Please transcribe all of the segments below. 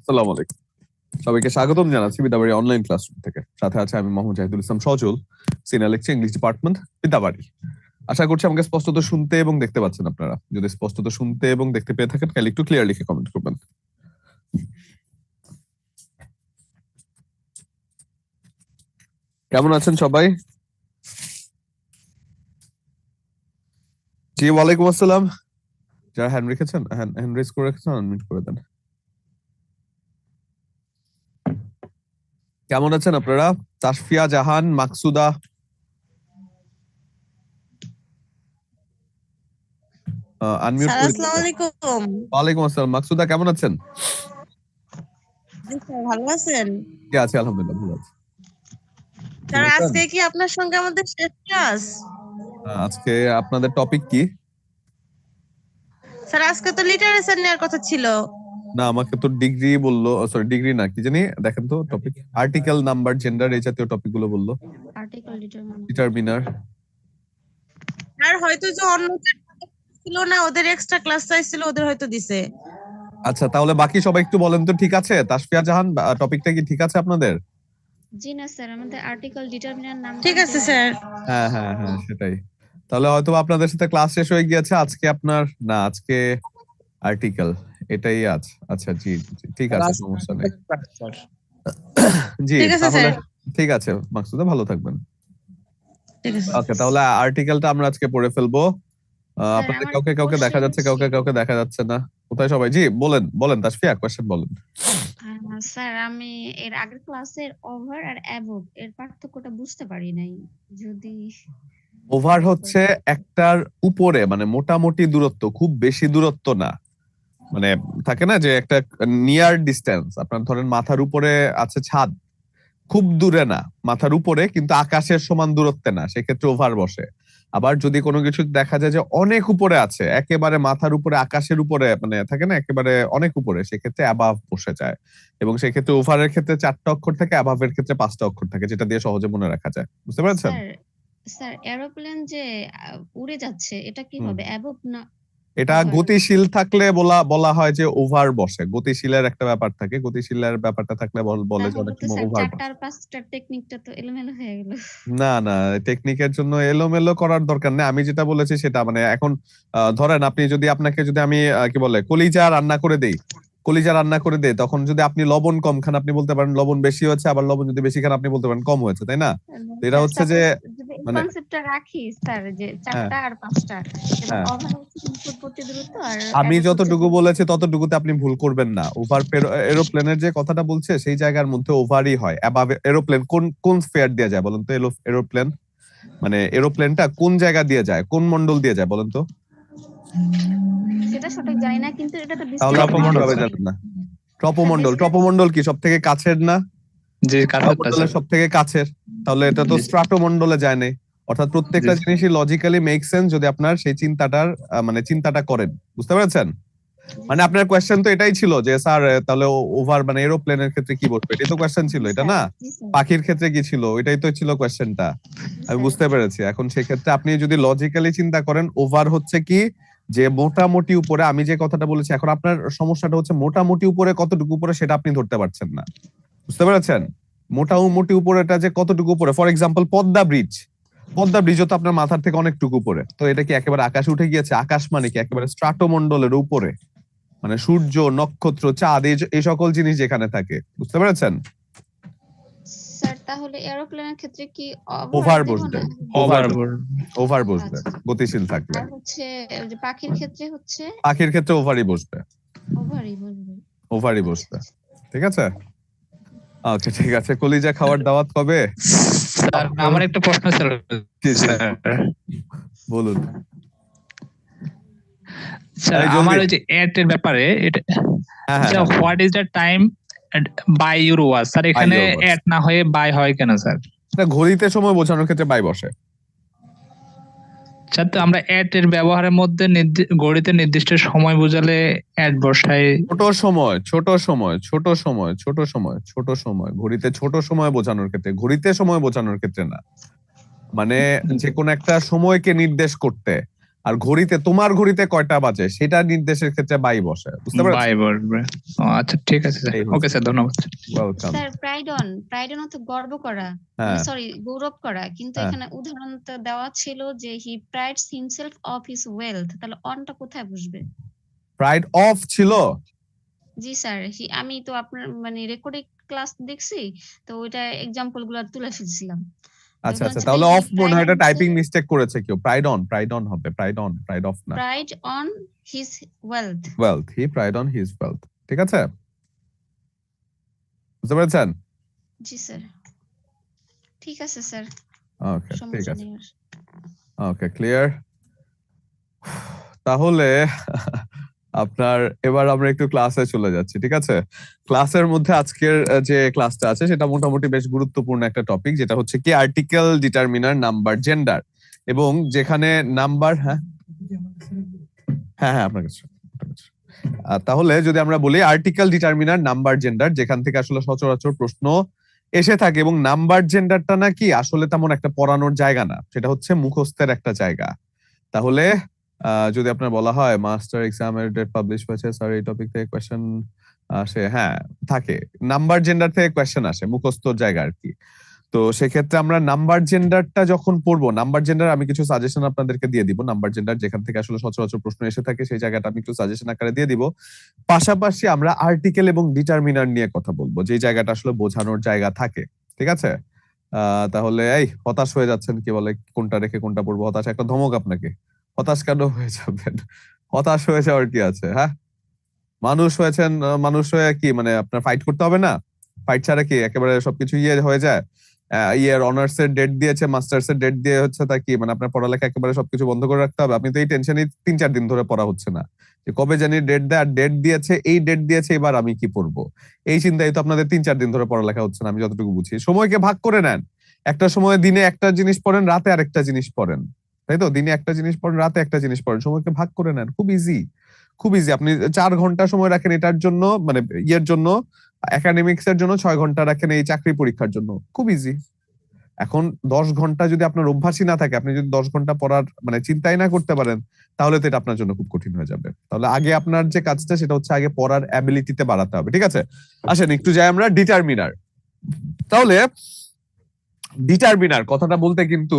আসসালামু আলাইকুম, সবাইকে স্বাগতম জানাচ্ছি বিদ্যাবাড়ি অনলাইন ক্লাসরুম থেকে। সাথে আছে আমি Mohammad Jahidul Islam Sajal, senior lecture English department, Bidyabari. আশা করছি আমাকে স্পষ্টত শুনতে এবং দেখতে পাচ্ছেন আপনারা। যদি স্পষ্টত শুনতে এবং দেখতে পেয়ে থাকেন তাহলে একটু ক্লিয়ার লিখে কমেন্ট করবেন। কেমন আছেন সবাই? জি ওয়ালাইকুম আসসালাম। যারা হ্যান্ড রেখেছেন, হ্যান্ড রেজ করে রেখেছেন, আনমিউট করে দেন। কেমন আছেন আপনারা? তাসফিয়া জাহান, মাকসুদা, আনমিউট করে দিন। আসসালামু আলাইকুম। ওয়ালাইকুম আসসালাম। মাকসুদা কেমন আছেন? জি স্যার, ভালো আছেন? জি আছি, আলহামদুলিল্লাহ ভালো আছি। স্যার, আজকে কি আপনার সঙ্গে আমাদের শেষ ক্লাস? আজকে আপনাদের টপিক কি? স্যার, আজকে তো লিটারেচার নেওয়ার কথা ছিল। না, আমাকে তো ডিগ্রি বললো, সরি ডিগ্রি না, কি জানি দেখেন তো টপিক, আর্টিকেল, নাম্বার, জেন্ডার, এই জাতীয় টপিক গুলো বললো। Article determiner. আর হয়তো যে অন্যদের ছিল না, ওদের এক্সট্রা ক্লাস চাইছিল, ওদের হয়তো দিছে। আচ্ছা, তাহলে বাকি সবাই একটু বলেন তো, ঠিক আছে? তাসফিয়া জাহান, টপিকটা কি ঠিক আছে আপনাদের? জি না স্যার, আমাদের আর্টিকেল ডিটারমিনার নাম। ঠিক আছে স্যার। হ্যাঁ হ্যাঁ হ্যাঁ, সেটাই। তাহলে হয়তো আপনাদের সাথে ক্লাস শেষ হয়ে গিয়েছে আজকে আপনার, না আজকে আর্টিকেল এটাই আছে। আচ্ছা জি জি, ঠিক আছে, সমস্যা নেই। জি ঠিক আছে তাহলে স্যার। ঠিক আছে মাকসুদা, ভালো থাকবেন। ঠিক আছে। ওকে, তাহলে আর্টিকেলটা আমরা আজকে পড়ে ফেলবো। আপনাদের আমার কাউকে কাউকে দেখা question যাচ্ছে, কাউকে কাউকে দেখা যাচ্ছে না। কোথায় সবাই? জি বলেন বলেন, তাসফিয়া কোয়েশ্চেন বলেন। স্যার, আমি এর আগের ক্লাসের ওভার আর অ্যাবভ এর পার্থক্যটা বুঝতে পারি নাই। যদি ওভার হচ্ছে একটার উপরে, মানে মোটামুটি দূরত্ব, খুব বেশি দূরত্ব না। মানে থাকে না যে একটা নিয়ার ডিস্টেন্স, আপনার ধরেন মাথার উপরে আছে ছাদ, খুব দূরে না, মাথার উপরে কিন্তু আকাশের সমান দূরত্বে না, সেক্ষেত্রে ওভার বসে। আবার যদি কোনো কিছু দেখা যায় যে অনেক উপরে আছে, একেবারে মাথার উপরে, আকাশের উপরে, মানে থাকে না একেবারে অনেক উপরে, সেক্ষেত্রে অ্যাবাভ বসে যায়। এবং সেক্ষেত্রে ওভারের ক্ষেত্রে 4টা অক্ষর থাকে, অ্যাবাভের ক্ষেত্রে 5টা অক্ষর থাকে, যেটা দিয়ে সহজে মনে রাখা যায়। বুঝতে পেরেছেন? স্যার এরোপ্লেন যে উড়ে যাচ্ছে, এটা কি হবে, অ্যাবভ না? এটা গতিশীল থাকলে বলা বলা হয় যে ওভার বসে। গতিশীলের একটা ব্যাপার থাকে, গতিশীলের ব্যাপারটা থাকলে বলে যে অনেক সময় ওভার বসে। 4টার 5টার টেকনিকটা তো এলোমেলো হয়ে গেল। না না, টেকনিকের জন্য এলোমেলো করার দরকার নেই। আমি যেটা বলেছি সেটা, মানে এখন ধরেন আপনি যদি, আপনাকে যদি আমি কি বলে কলিজা রান্না করে দেই, তখন যদি আপনি লবণ কম খান, আপনি বলতে পারেন লবণ বেশি হয়েছে, আবার লবণ যদি বেশি খান আপনি বলতে পারেন কম হয়েছে, তাই না? তো এটা হচ্ছে যে মানে কনসেপ্টটা রাখি স্যার, যে হ্যাঁ 4টা আর 5টা, এবং হ্যাঁ, ওভার হচ্ছে নিকটবর্তী দূরত্ব, আর আমি যতটুকু বলেছি ততটুকুতে আপনি ভুল করবেন না। ওভার এরোপ্লেনের যে কথাটা বলছে সেই জায়গার মধ্যে ওভারই হয়। অ্যাবাভ এরোপ্লেন কোন কোন স্ফিয়ার দিয়ে যায় বলেন তো? এরোপ্লেন মানে এরোপ্লেনটা কোন জায়গা দিয়ে যায়, কোন মন্ডল দিয়ে যায় বলেন তো? সেটা সঠিক জানি না, কিন্তু এটা তো তাহলে আপনি কিভাবে জানেন না? ট্রপোমন্ডল, ট্রপোমন্ডল কি সব থেকে কাছের না? জি, ট্রপোমন্ডলের সব থেকে কাছের। তাহলে এটা তো স্ট্রাটোমন্ডলে যায় না। অর্থাৎ প্রত্যেকটা জিনিসই লজিক্যালি মেক সেন্স যদি আপনার সেই চিন্তাটার মানে চিন্তাটা করেন। বুঝতে পেরেছেন? মানে আপনার কোয়েশ্চেন তো এটাই ছিল যে স্যার তাহলে ওভার মানে এরোপ্লেনের ক্ষেত্রে কি বসবে, এটাই তো কোয়েশ্চেন ছিল, এটা না? পাখির ক্ষেত্রে কি ছিল, এটাই তো ছিল কোয়েশ্চেনটা। আমি বুঝতে পেরেছি। এখন সেক্ষেত্রে আপনি যদি লজিক্যালি চিন্তা করেন, ওভার হচ্ছে কি যে মোটামুটি উপরে, আমি যে কথাটা বলেছি, এখন আপনার সমস্যাটা হচ্ছে মোটামুটি উপরে কতটুকু উপরে সেটা আপনি ধরতে পারছেন না। বুঝতে পেরেছেন? মোটামুটি উপরেটা যে কতটুকু উপরে, for example Padma bridge, Padma ব্রিজও তো আপনার মাথার থেকে অনেকটুকু উপরে। তো এটা কি একেবারে আকাশে উঠে গিয়েছে? আকাশ মানে কি একেবারে স্ট্রাটোমন্ডলের উপরে, মানে সূর্য, নক্ষত্র, চাঁদ, এই সকল জিনিস যেখানে থাকে। বুঝতে পেরেছেন? স্যার, তাহলে এরোপ্লেনের ক্ষেত্রে কি ওভার দিব বসবে, না? ওভার বসবে গতিশীল থাকলে। আর হচ্ছে ওই যে পাখির ক্ষেত্রে হচ্ছে পাখির ক্ষেত্রে ওভারই বসবে, ওভারই বসবে। বসবে। ঠিক আছে, ওকে ঠিক আছে। কলিজা খাওয়ার দাওয়াত কবে? স্যার, আমার একটা প্রশ্ন ছিল স্যার। বলুন স্যার, আমার ওই যে এট এর ব্যাপারে, এটা what is the time by your watch, sir এখানে এট না হয়ে বাই হয় কেন স্যার? ঘড়িতে সময় বোঝানোর ক্ষেত্রে বাই বসে। স্যার, তো আমরা এট এর ব্যবহারের মধ্যে ঘড়িতে নির্দিষ্ট সময় বোঝালে এট বসাই। ছোট সময় ঘড়িতে ছোট সময় বোঝানোর ক্ষেত্রে, ঘড়িতে সময় বোঝানোর ক্ষেত্রে না। মানে যে কোনো একটা সময়কে নির্দেশ করতে আর ঘড়িতে, তোমার ঘড়িতে কয়টা বাজে সেটা নির্দেশের ক্ষেত্রে বাই বসে, বুঝতে পারছো? বাই বলবে। আচ্ছা ঠিক আছে স্যার, ওকে স্যার, ধন্যবাদ। ওয়েলকাম। স্যার প্রাইডন হচ্ছে গর্ব করা, হ্যাঁ সরি গৌরব করা, কিন্তু হ্যাঁ, এখানে উদাহরণ তো দেওয়া ছিল যে he prides himself of his wealth, তাহলে অনটা কোথায় বসবে? প্রাইড অফ ছিল। জি স্যার, আমি তো আপনার মানে রেকর্ডিং ক্লাস দেখছি, তো ওইটা এক্সাম্পল গুলো তুলে ফেলছিলাম। আচ্ছা এখন আচ্ছা, হচ্ছে তাহলে হি অফ মনে প্রাইড হয় এটা অন টাইপিং মিস্টেক করেছে কেউ। প্রাইড অন হবে, প্রাইড অফ না। Pride on his wealth. Wealth, he pride on his wealth. ঠিক আছে, বুঝতে পেরেছেন? জি স্যার, ঠিক আছে স্যার, ওকে ঠিক সমস্যা আছে, নেই আর। Okay clear. তাহলে আপনার এবার আমরা একটু ক্লাসে চলে যাচ্ছি, ঠিক আছে? ক্লাসের মধ্যে আজকের যে ক্লাসটা আছে সেটা মোটামুটি বেশ গুরুত্বপূর্ণ একটা টপিক, যেটা হচ্ছে কি আর্টিকেল, ডিটারমিনার, নাম্বার, জেন্ডার। এবং যেখানে নাম্বার, হ্যাঁ হ্যাঁ হ্যাঁ আপনার কাছে। তাহলে যদি আমরা বলি আর্টিকেল, ডিটারমিনার, নাম্বার, জেন্ডার, যেখান থেকে আসলে সচরাচর প্রশ্ন এসে থাকে, এবং নাম্বার জেন্ডারটা নাকি আসলে তেমন একটা পড়ানোর জায়গা না, সেটা হচ্ছে মুখস্থের একটা জায়গা। তাহলে যদি আপনার বলা হয় মাস্টার এক্সামের ডেট পাবলিশ হয়েছে স্যার, এই টপিক থেকে কোয়েশ্চেন আসে, হ্যাঁ থাকে, নাম্বার জেন্ডার থেকে কোয়েশ্চেন আসে, মুখস্থর জায়গা আর কি। তো সেক্ষেত্রে আমরা নাম্বার জেন্ডারটা যখন পড়বো, নাম্বার জেন্ডার আমি কিছু সাজেশন আপনাদেরকে দিয়ে দিব। নাম্বার জেন্ডার যেখান থেকে আসলে সচরাচর প্রশ্ন এসে থাকে সেই জায়গাটা আমি একটু সাজেশন আকারে দিয়ে দিব। পাশাপাশি আমরা আর্টিকেল এবং ডিটারমিনার নিয়ে কথা বলবো, যে জায়গাটা আসলে বোঝানোর জায়গা থাকে, ঠিক আছে? তাহলে এই হতাশ হয়ে যাচ্ছেন, কি বলে কোনটা রেখে কোনটা পড়বো, হতাশ একটা ধমক আপনাকে। হতাশ কেন হয়ে যাবেন? হতাশ হয়ে যাওয়ার কি আছে? হ্যাঁ, মানুষ হয়েছেন, মানুষ হয়ে কি মানে আপনার ফাইট করতে হবে না? ফাইট ছাড়া কি একেবারে সবকিছু হয়ে যায়? ইয়ের অনার্স এর ডেট দিয়েছে, মাস্টার্স এর ডেট দিয়ে হচ্ছে তা কি মানে আপনার পড়ালেখা একেবারে সবকিছু বন্ধ করে রাখতে হবে? আপনি তো এই টেনশনই 3-4 দিন ধরে পড়া হচ্ছে না, যে কবে জানি ডেট দেয়, আর ডেট দিয়েছে, এই ডেট দিয়েছে, এবার আমি কি পড়বো, এই চিন্তায় তো আপনাদের 3-4 দিন ধরে পড়ালেখা হচ্ছে না, আমি যতটুকু বুঝি। সময়কে ভাগ করে নেন, একটা সময় দিনে একটা জিনিস পড়েন, রাতে আরেকটা জিনিস পড়েন, তাই তো? দিনে একটা জিনিস পড়েন, রাতে একটা জিনিস পড়েন, সময়কে ভাগ করে নেন, খুব ইজি, খুব ইজি। আপনি 4 ঘন্টা সময় রাখেন এটার জন্য, মানে ইয়ের জন্য, একাডেমিক্স এর জন্য, 6 ঘন্টা রাখেন এই চাকরি পরীক্ষার জন্য, খুব ইজি। এখন 10 ঘন্টা যদি আপনার অভ্যাসই না থাকে, আপনি যদি 10 ঘন্টা পড়ার মানে চিন্তাই না করতে পারেন, তাহলে তো এটা আপনার জন্য খুব কঠিন হয়ে যাবে। তাহলে আগে আপনার যে কাজটা সেটা হচ্ছে আগে পড়ার অ্যাবিলিটিতে বাড়াতে হবে, ঠিক আছে? আসেন একটু যাই আমরা ডিটারমিনার। তাহলে ডিটারমিনার কথাটা বলতে কিন্তু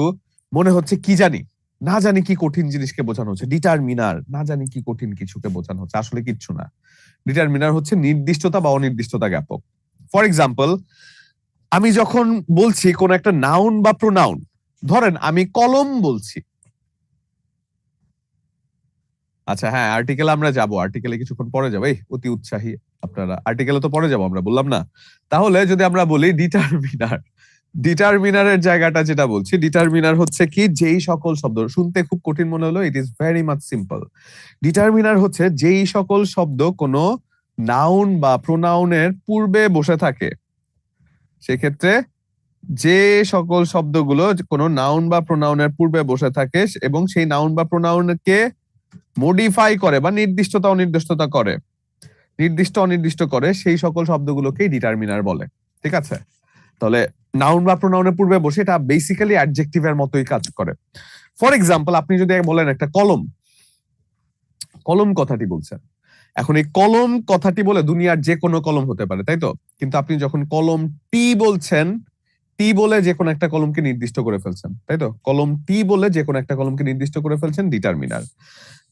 মনে হচ্ছে কি জানি, না জানি কি কঠিন জিনিসকে বোঝানো হচ্ছে। ডিটারমিনার, না জানি কি কঠিন কিছুকে বোঝানো হচ্ছে, আসলে কিচ্ছু না। ডিটারমিনার হচ্ছে নির্দিষ্টতা বা অনির্দিষ্টতা জ্ঞাপক। ফর এক্সাম্পল, আমি যখন বলছি কোন একটা নাউন বা প্রোনাউন, ধরেন আমি কলম বলছি, আচ্ছা হ্যাঁ আর্টিকেল আমরা যাব, আর্টিকেলে কিছুক্ষণ পরে যাবো, এই অতি উৎসাহী আপনারা, আর্টিকেলে তো পরে যাবো আমরা, বললাম না? তাহলে যদি আমরা বলি ডিটারমিনার, ডিটারমিনারের জায়গাটা যেটা বলছি, ডিটারমিনার হচ্ছে কি যেই সকল শব্দ, শুনতে খুব কঠিন মনে হলো, it is very much simple. Determiner হচ্ছে যেই সকল শব্দ কোনো নাউন বা প্রোনাউনের পূর্বে বসে থাকে, সেক্ষেত্রে যে সকল শব্দগুলো কোনো নাউন বা প্রোনাউনের পূর্বে বসে থাকে এবং সেই নাউন বা প্রোনাউনকে মডিফাই করে বা নির্দিষ্টতা অনির্দিষ্টতা করে, নির্দিষ্ট অনির্দিষ্ট করে, সেই সকল শব্দগুলোকেই ডিটারমিনার বলে, ঠিক আছে? তাহলে নাউন বা প্রোনাউনের পূর্বে বসে এটা বেসিক্যালি অ্যাডজেক্টিভের মতোই কাজ করে। ফর এক্সাম্পল, আপনি যদি বলেন একটা কলম, কলম কথাটি বলছেন, এখন এই কলম কথাটি বলে দুনিয়ার যে কোনো কলম হতে পারে, তাই তো? কিন্তু আপনি যখন কলম টি বলছেন, টি বলে যে কোনো একটা কলমকে নির্দিষ্ট করে ফেলছেন, তাই তো? কলম টি বলে যে কোনো একটা কলমকে নির্দিষ্ট করে ফেলছেন, ডিটারমিনার।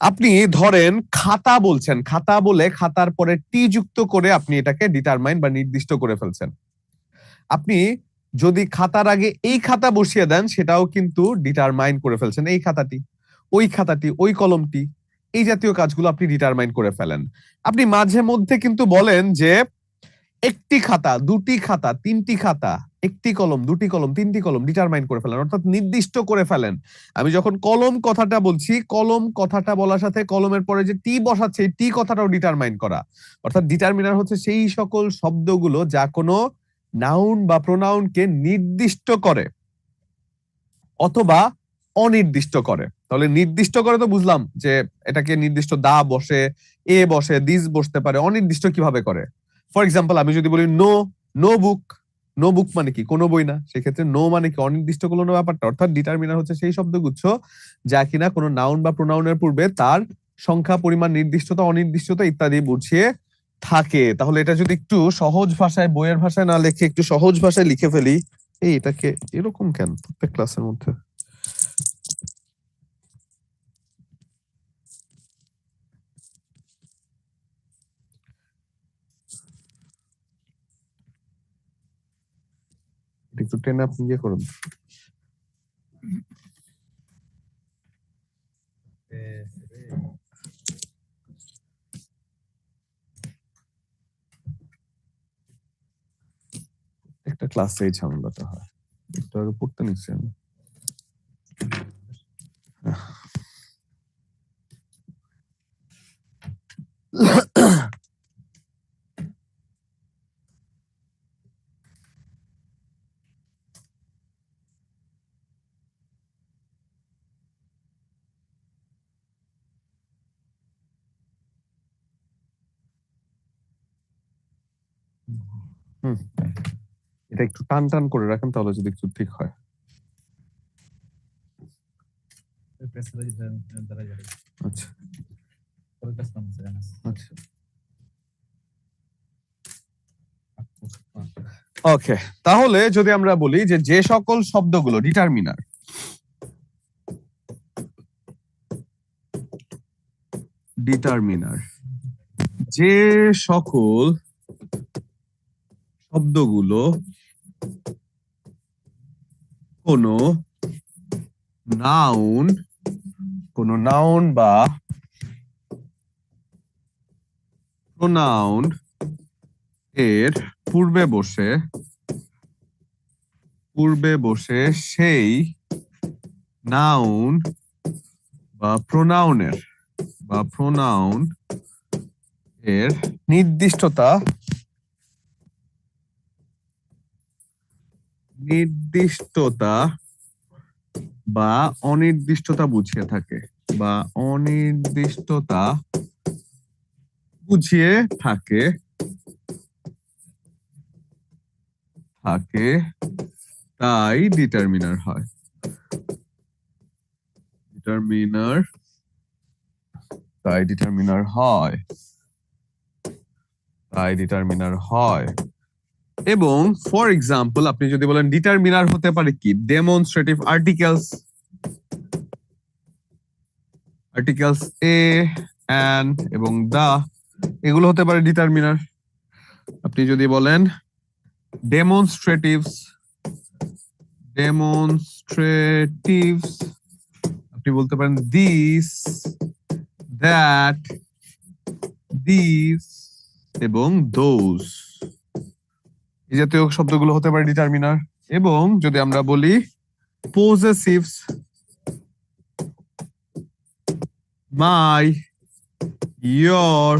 আপনি ধরেন খাতা বলছেন, খাতা বলে খাতার পরে টি যুক্ত করে আপনি এটাকে ডিটারমাইন বা নির্দিষ্ট করে ফেলছেন। আপনি যদি খাতার আগে এই খাতা বসিয়ে দেন, সেটাও কিন্তু ডিটারমাইন করে ফেলছেন, এই খাতাটি, ওই কলমটি, এই জাতীয় কাজগুলো আপনি ডিটারমাইন করে ফেলেন। আপনি মাঝে মধ্যে কিন্তু বলেন যে একটি খাতা, দুটি খাতা, তিনটি খাতা, একটি কলম, দুটি কলম, তিনটি কলম, ডিটারমাইন করে ফেলেন, অর্থাৎ নির্দিষ্ট করে ফেলেন। আমি যখন কলম কথাটা বলছি, কলম কথাটা বলার সাথে কলমের পরে যে টি বসাচ্ছে, এই টি কথাটাও ডিটারমাইন করা। অর্থাৎ ডিটারমিনার হচ্ছে সেই সকল শব্দগুলো যা কোনো নাউন বা প্রোনাউনকে নির্দিষ্ট করে অথবা অনির্দিষ্ট করে। তাহলে নির্দিষ্ট করে তো বুঝলাম যে এটাকে নির্দিষ্ট দা বসে, এ বসে, দিস বসতে পারে। অনির্দিষ্ট কিভাবে করে? ফর এক্সাম্পল, আমি যদি বলি নো, নো বুক, নো বুক মানে কি, কোনো বই না, সেক্ষেত্রে নো মানে কি অনির্দিষ্ট কোনো ব্যাপারটা, অর্থাৎ ডিটারমিনার হচ্ছে সেই শব্দগুচ্ছ যা কিনা কোনো নাউন বা প্রোনাউনের পূর্বে তার সংখ্যা, পরিমাণ, নির্দিষ্টতা, অনির্দিষ্টতা ইত্যাদি বুঝিয়ে থাকে। তাহলে এটা যদি একটু সহজ ভাষায়, বইয়ের ভাষায় না লিখে একটু সহজ ভাষায় লিখে ফেলি, এটাকে এরকম কেন প্রত্যেক ক্লাসের মধ্যে? একটু টেনে আপনি ইয়ে করুন। একটা ক্লাসে এই ঝামেলাটা হয়, একটু আগে পড়তে নিচ্ছি আমি। এটা একটু টান টান করে রাখেন, তাহলে যদি একটু ঠিক হয়। আচ্ছা আচ্ছা, ওকে। তাহলে যদি আমরা বলি যে যে সকল শব্দগুলো ডিটারমিনার, যে সকল শব্দগুলো কোনো নাউন বা প্রোনাউন এর পূর্বে বসে সেই নাউন বা প্রোনাউন এর নির্দিষ্টতা বা অনির্দিষ্টতা বুঝিয়ে থাকে, তাই ডিটারমিনার হয়। এবং ফর এক্সাম্পল আপনি যদি বলেন ডিটারমিনার হতে পারে কি, ডেমনস্ট্রেটিভ আর্টিকেলস এ, অ্যান্ড এবং দা, এগুলো হতে পারে ডিটারমিনার। আপনি যদি বলেন ডেমনস্ট্রেটিভস, আপনি বলতে পারেন দিস, দ্যাট, এবং দোজ, এই জাতীয় শব্দগুলো হতে পারে ডিটারমিনার। এবং যদি আমরা বলি পজেসিভস, মাই, ইয়োর,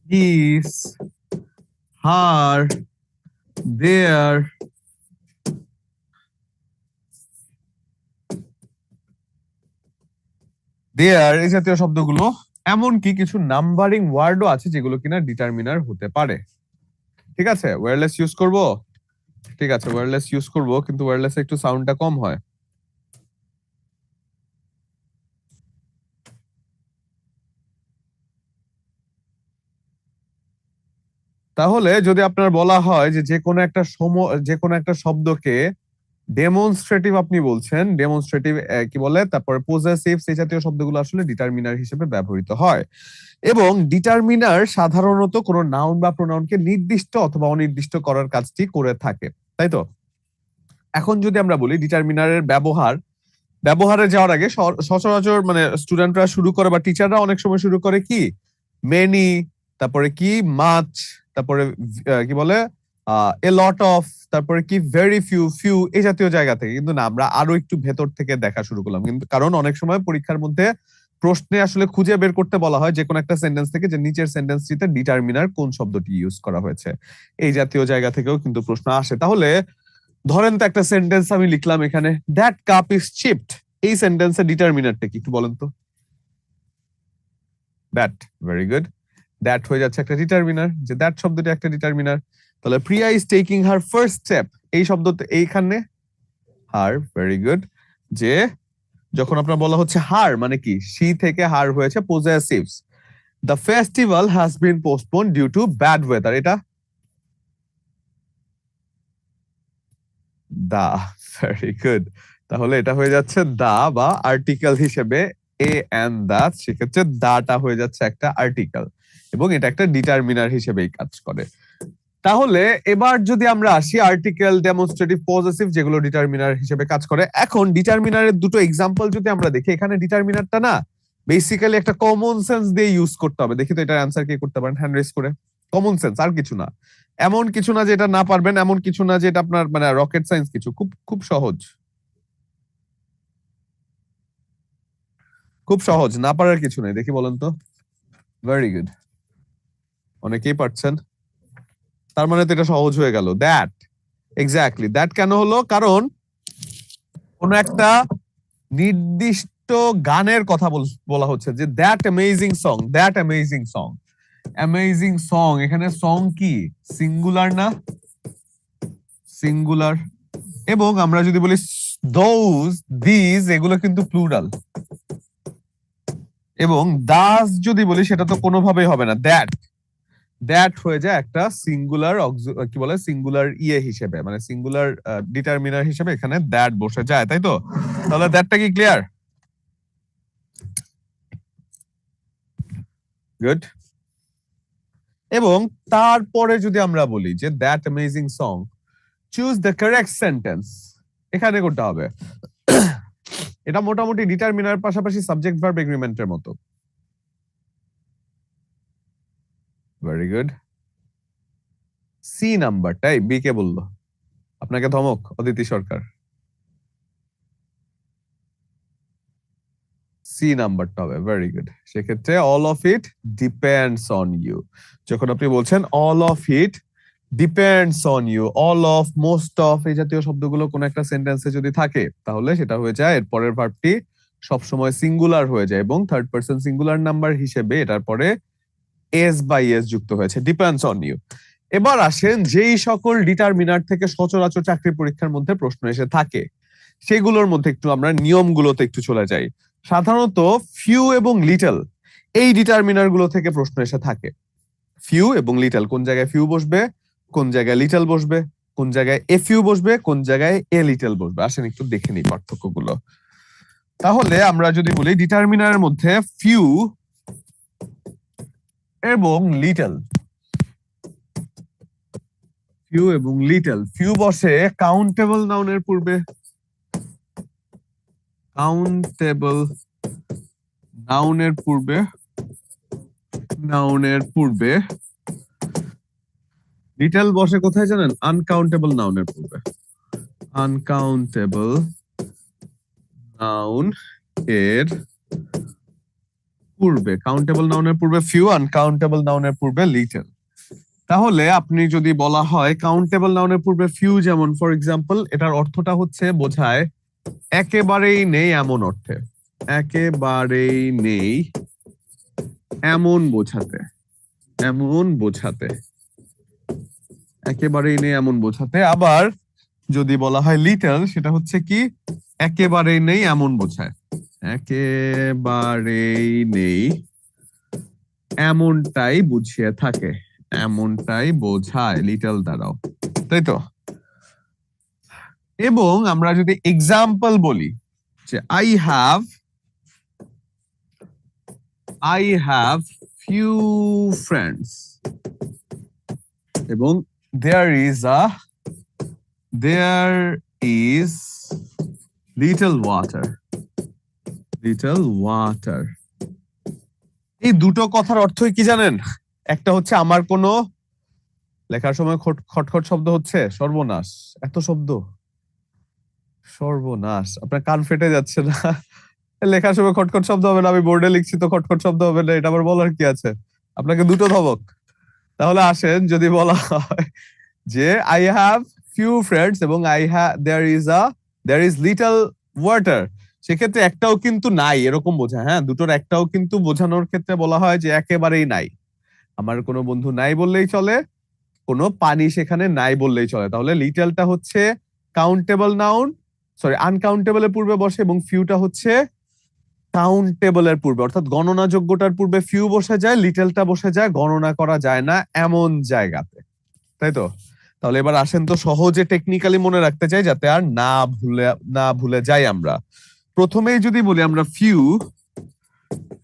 হিজ, হার, দেয়ার, এই জাতীয় শব্দগুলো, এমনকি কিছু নাম্বারিং ওয়ার্ডও আছে যেগুলো কিনা ডিটারমিনার হতে পারে। ঠিক আছে, ওয়্যারলেস ইউজ করব, ঠিক আছে ওয়্যারলেস ইউজ করব, কিন্তু ওয়্যারলেসে একটু সাউন্ডটা কম হয়। তাহলে যদি আপনার বলা হয় যে যে কোনো একটা শব্দকে ডেমনস্ট্রেটিভ, আপনি বলছেন ডেমনস্ট্রেটিভ কি বলে, তারপরে পজেসিভস, এই জাতীয় শব্দগুলো আসলে ডিটারমিনার হিসেবে ব্যবহৃত হয়। এবং ডিটারমিনার সাধারণত কোনো নাউন বা প্রোনাউনকে নির্দিষ্ট অথবা অনির্দিষ্ট করার কাজটি করে থাকে, তাই তো? এখন যদি আমরা বলি ডিটারমিনারের ব্যবহারে যাওয়ার আগে সচরাচর মানে স্টুডেন্টরা শুরু করে বা টিচাররা অনেক সময় শুরু করে কি, মেনি, তারপরে কি মাচ, তারপরে কি বলে এ লট অফ, তারপরে কি ভেরি ফিউ, এই জাতীয় জায়গা থেকে। কিন্তু না, আমরা আরো একটু ভেতর থেকে দেখা শুরু করলাম, কিন্তু কারণ অনেক সময় পরীক্ষার মধ্যে প্রশ্নে আসলে খুঁজে বের করতে বলা হয় যে কোনো একটা সেন্টেন্স থেকে যে নিচের সেন্টেন্সটিতে ডিটারমিনার কোন শব্দটি ইউজ করা হয়েছে, এই জাতীয় জায়গা থেকেও কিন্তু প্রশ্ন আসে। তাহলে ধরেন তো একটা সেন্টেন্স আমি লিখলাম এখানে, দ্যাট কাপ ইজ চিপড, এই সেন্টেন্সের ডিটারমিনারটা কি একটু বলেন তো? দ্যাট, ভেরি গুড, দ্যাট হয়ে যাচ্ছে একটা ডিটারমিনার, যে দ্যাট শব্দটি একটা ডিটারমিনার। তাহলে Priya is taking her first step, এই শব্দতে এইখানে হার, ভেরি গুড। যে যখন আপনার বলা হচ্ছে হার মানে কি, শি থেকে হার হয়েছে possessives. The festival has been postpone due to bad weather, এটা দা, ভেরি গুড। তাহলে এটা হয়ে যাচ্ছে দা বা আর্টিকেল হিসেবে এ এন্ড দা, সেক্ষেত্রে দাটা হয়ে যাচ্ছে একটা আর্টিকেল এবং এটা একটা ডিটারমিনার হিসেবেই কাজ করে। তাহলে এবার যদি আমরা আসি আর্টিকেল, ডেমনস্ট্রেটিভ, পজেসিভ, যেগুলো ডিটারমিনার হিসেবে কাজ করে। এখন ডিটারমিনারের দুটো এক্সাম্পল যদি আমরা দেখি, এখানে ডিটারমিনারটা না বেসিক্যালি একটা কমন সেন্স দিয়ে ইউজ করতে হবে। দেখি তো এটার অ্যান্সার কে করতে পারেন, হ্যান্ড রেজ করে। কমন সেন্স, আর কিছু না, এমন কিছু না যে এটা না পারবেন, এমন কিছু না যে এটা আপনার মানে রকেট সায়েন্স কিছু, খুব খুব সহজ, খুব সহজ, না পারার কিছু নেই। দেখি বলেন তো, ভেরি গুড, অনেকেই পারছেন, তার মানে তো এটা সহজ হয়ে গেল। দ্যাট, এক্স্যাক্টলি, দ্যাট কেন হলো, কারণ কোন একটা নির্দিষ্ট গানের কথা বলা হচ্ছে, যে that amazing song, that amazing song, amazing song, এখানে সং কি সিঙ্গুলার না, সিঙ্গুলার। এবং আমরা যদি বলি দোজ, দিজ, এগুলো কিন্তু প্লুরাল। এবং দাস যদি বলি সেটা তো কোনোভাবেই হবে না, দ্যাট, দ্যাট হয়ে যায় একটা সিঙ্গুলার, কি বলে, সিঙ্গুলার ইয়ে হিসেবে, মানে সিঙ্গুলার ডিটারমিনার হিসেবে এখানে দ্যাট বসে যায়, তাই তো? তাহলে দ্যাটটা কি ক্লিয়ার? গুড। এবং তারপরে যদি আমরা বলি যে that amazing song, choose the correct sentence, এখানে করতে হবে। এটা মোটামুটি ডিটারমিনার পাশাপাশি সাবজেক্ট ভার্ব এগ্রিমেন্টের মতো। Very good. সি নাম্বারটাই বি কে বললো, আপনাকে ধমক, অদিতি সরকার। সি নাম্বারটা হবে, ভেরি গুড। সেক্ষেত্রে all of it depends on you. যখন আপনি বলছেন all of it depends on you, all of, most of, এই জাতীয় শব্দগুলো কোন একটা সেন্টেন্সে যদি থাকে তাহলে সেটা হয়ে যায় এর পরের ভার্বটি সবসময় সিঙ্গুলার হয়ে যায় এবং থার্ড পারসন সিঙ্গুলার নাম্বার হিসেবে এটার পরে এস বাই এস যুক্ত হয়েছে, ডিপেন্ডস অন ইউ। এবার আসেন যেই সকল ডিটারমিনার থেকে সচরাচর চাকরি পরীক্ষার মধ্যে প্রশ্ন এসে থাকে সেগুলোর মধ্যে একটু আমরা নিয়মগুলোতে একটু চলে যাই। সাধারণত ফিউ এবং লিটল এই ডিটারমিনার গুলো থেকে প্রশ্ন এসে থাকে। ফিউ এবং লিটল, কোন জায়গায় ফিউ বসবে, কোন জায়গায় লিটল বসবে, কোন জায়গায় এ ফিউ বসবে, কোন জায়গায় এ লিটল বসবে। আসেন একটু দেখে নিই পার্থক্যগুলো। তাহলে আমরা যদি বলি ডিটারমিনারের মধ্যে ফিউ এবং লিটল, ফিউ এবং লিটল, ফিউ বসে কাউন্টেবল নাউনের পূর্বে, কাউন্টেবল নাউনের পূর্বে, নাউনের পূর্বে। লিটল বসে কোথায় জানেন, আনকাউন্টেবল নাউনের পূর্বে, আনকাউন্টেবল নাউন এর পূর্বে, কাউন্টেবল নাউনের পূর্বে ফিউ, আনকাউন্টেবল নাউনের পূর্বে লিটল। তাহলে আপনি যদি বলা হয় কাউন্টেবল নাউনের পূর্বে ফিউ, যেমন ফর এক্সাম্পল, এটার অর্থটা হচ্ছে বোঝায় একেবারেই নেই এমন অর্থে, একেবারেই নেই এমন বোঝাতে, এমন বোঝাতে, একেবারেই নেই এমন বোঝাতে। আবার যদি বলা হয় লিটল, সেটা হচ্ছে কি একেবারেই নেই এমন বোঝায়, একেবারেই নেই এমনটাই বুঝিয়ে থাকে, এমনটাই বোঝায় লিটল দ্বারাও, তাই তো? এবং আমরা যদি এক্সাম্পল বলি যে I have few friends এবং there is little water, little water। এই দুটো কথার অর্থই কি জানেন? একটা হচ্ছে আমার কোনো লেখার সময় খটখট শব্দ হচ্ছে, সর্বনাশ, এত শব্দ, সর্বনাশ, আপনার কান ফেটে যাচ্ছে না? লেখার সময় খটখট শব্দ হবে না, আমি বোর্ডে লিখছি তো খটখট শব্দ হবে না, এটা আবার বলার কি আছে? আপনাকে দুটো ধমক। তাহলে আসেন যদি বলা হয় যে আই হ্যাভ ফিউ ফ্রেন্ডস এবং there is little water, সেক্ষেত্রে একটাও কিন্তু নাই এরকম বোঝায়। হ্যাঁ, দুটোর একটাও কিন্তু বোঝানোর ক্ষেত্রে বলা হয় যে একেবারেই নাই, আমার কোনো বন্ধু নাই বললেই চলে, কোনো পানি সেখানে নাই বললেই চলে। তাহলে লিটলটা হচ্ছে কাউন্টেবল নাউন, সরি আনকাউন্টেবল এর পূর্বে বসে, এবং ফিউটা হচ্ছে কাউন্টেবল এর পূর্বে, অর্থাৎ গণনাযোগ্যটার পূর্বে ফিউ বসে যায়, লিটলটা বসে যায় গণনা করা যায় না এমন জায়গাতে, তাই তো? তাহলে এবার আসেন তো সহজে টেকনিক্যালি মনে রাখতে চাই যাতে আর না ভুলে যাই আমরা। প্রথমেই যদি বলি আমরা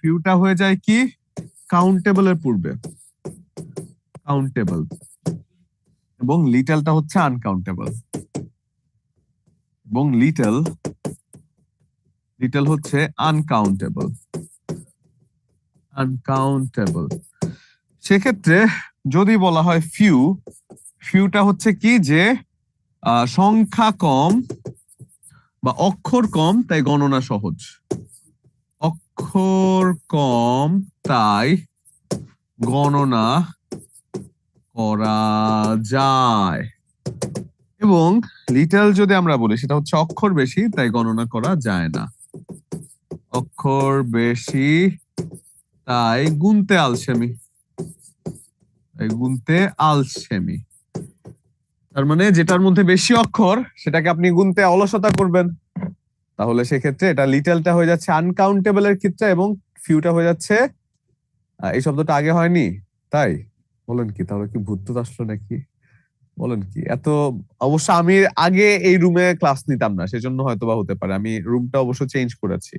ফিউটা হয়ে যায় কি কাউন্টেবল এর পূর্বে, কাউন্টেবল, এবং লিটলটা হচ্ছে আনকাউন্টেবল, এবং লিটল হচ্ছে আনকাউন্টেবল। সেক্ষেত্রে যদি বলা হয় ফিউটা হচ্ছে কি যে সংখ্যা কম বা অক্ষর কম তাই গণনা সহজ, অক্ষর কম তাই গণনা করা যায়। এবং লিটল যদি আমরা বলি সেটা হচ্ছে অক্ষর বেশি তাই গণনা করা যায় না, অক্ষর বেশি তাই গুনতে আলসেমি, তার মানে যেটার মধ্যে বেশি অক্ষর সেটাকে আপনি গুনতে অলসতা করবেন, তাহলে সেক্ষেত্রে এটা লিটলটা হয়ে যাচ্ছে আনকাউন্টেবল এর ক্ষেত্রে, এবং ফিউটা হয়ে যাচ্ছে এই শব্দটা আগে হয়নি তাই বলেন কি? তাহলে কি ভূত আসলো নাকি? বলেন কি? এত অবশ্য আমি আগে এই রুমে ক্লাস নিতাম না, সেজন্য হয়তোবা হতে পারে, আমি রুমটা অবশ্য চেঞ্জ করেছি,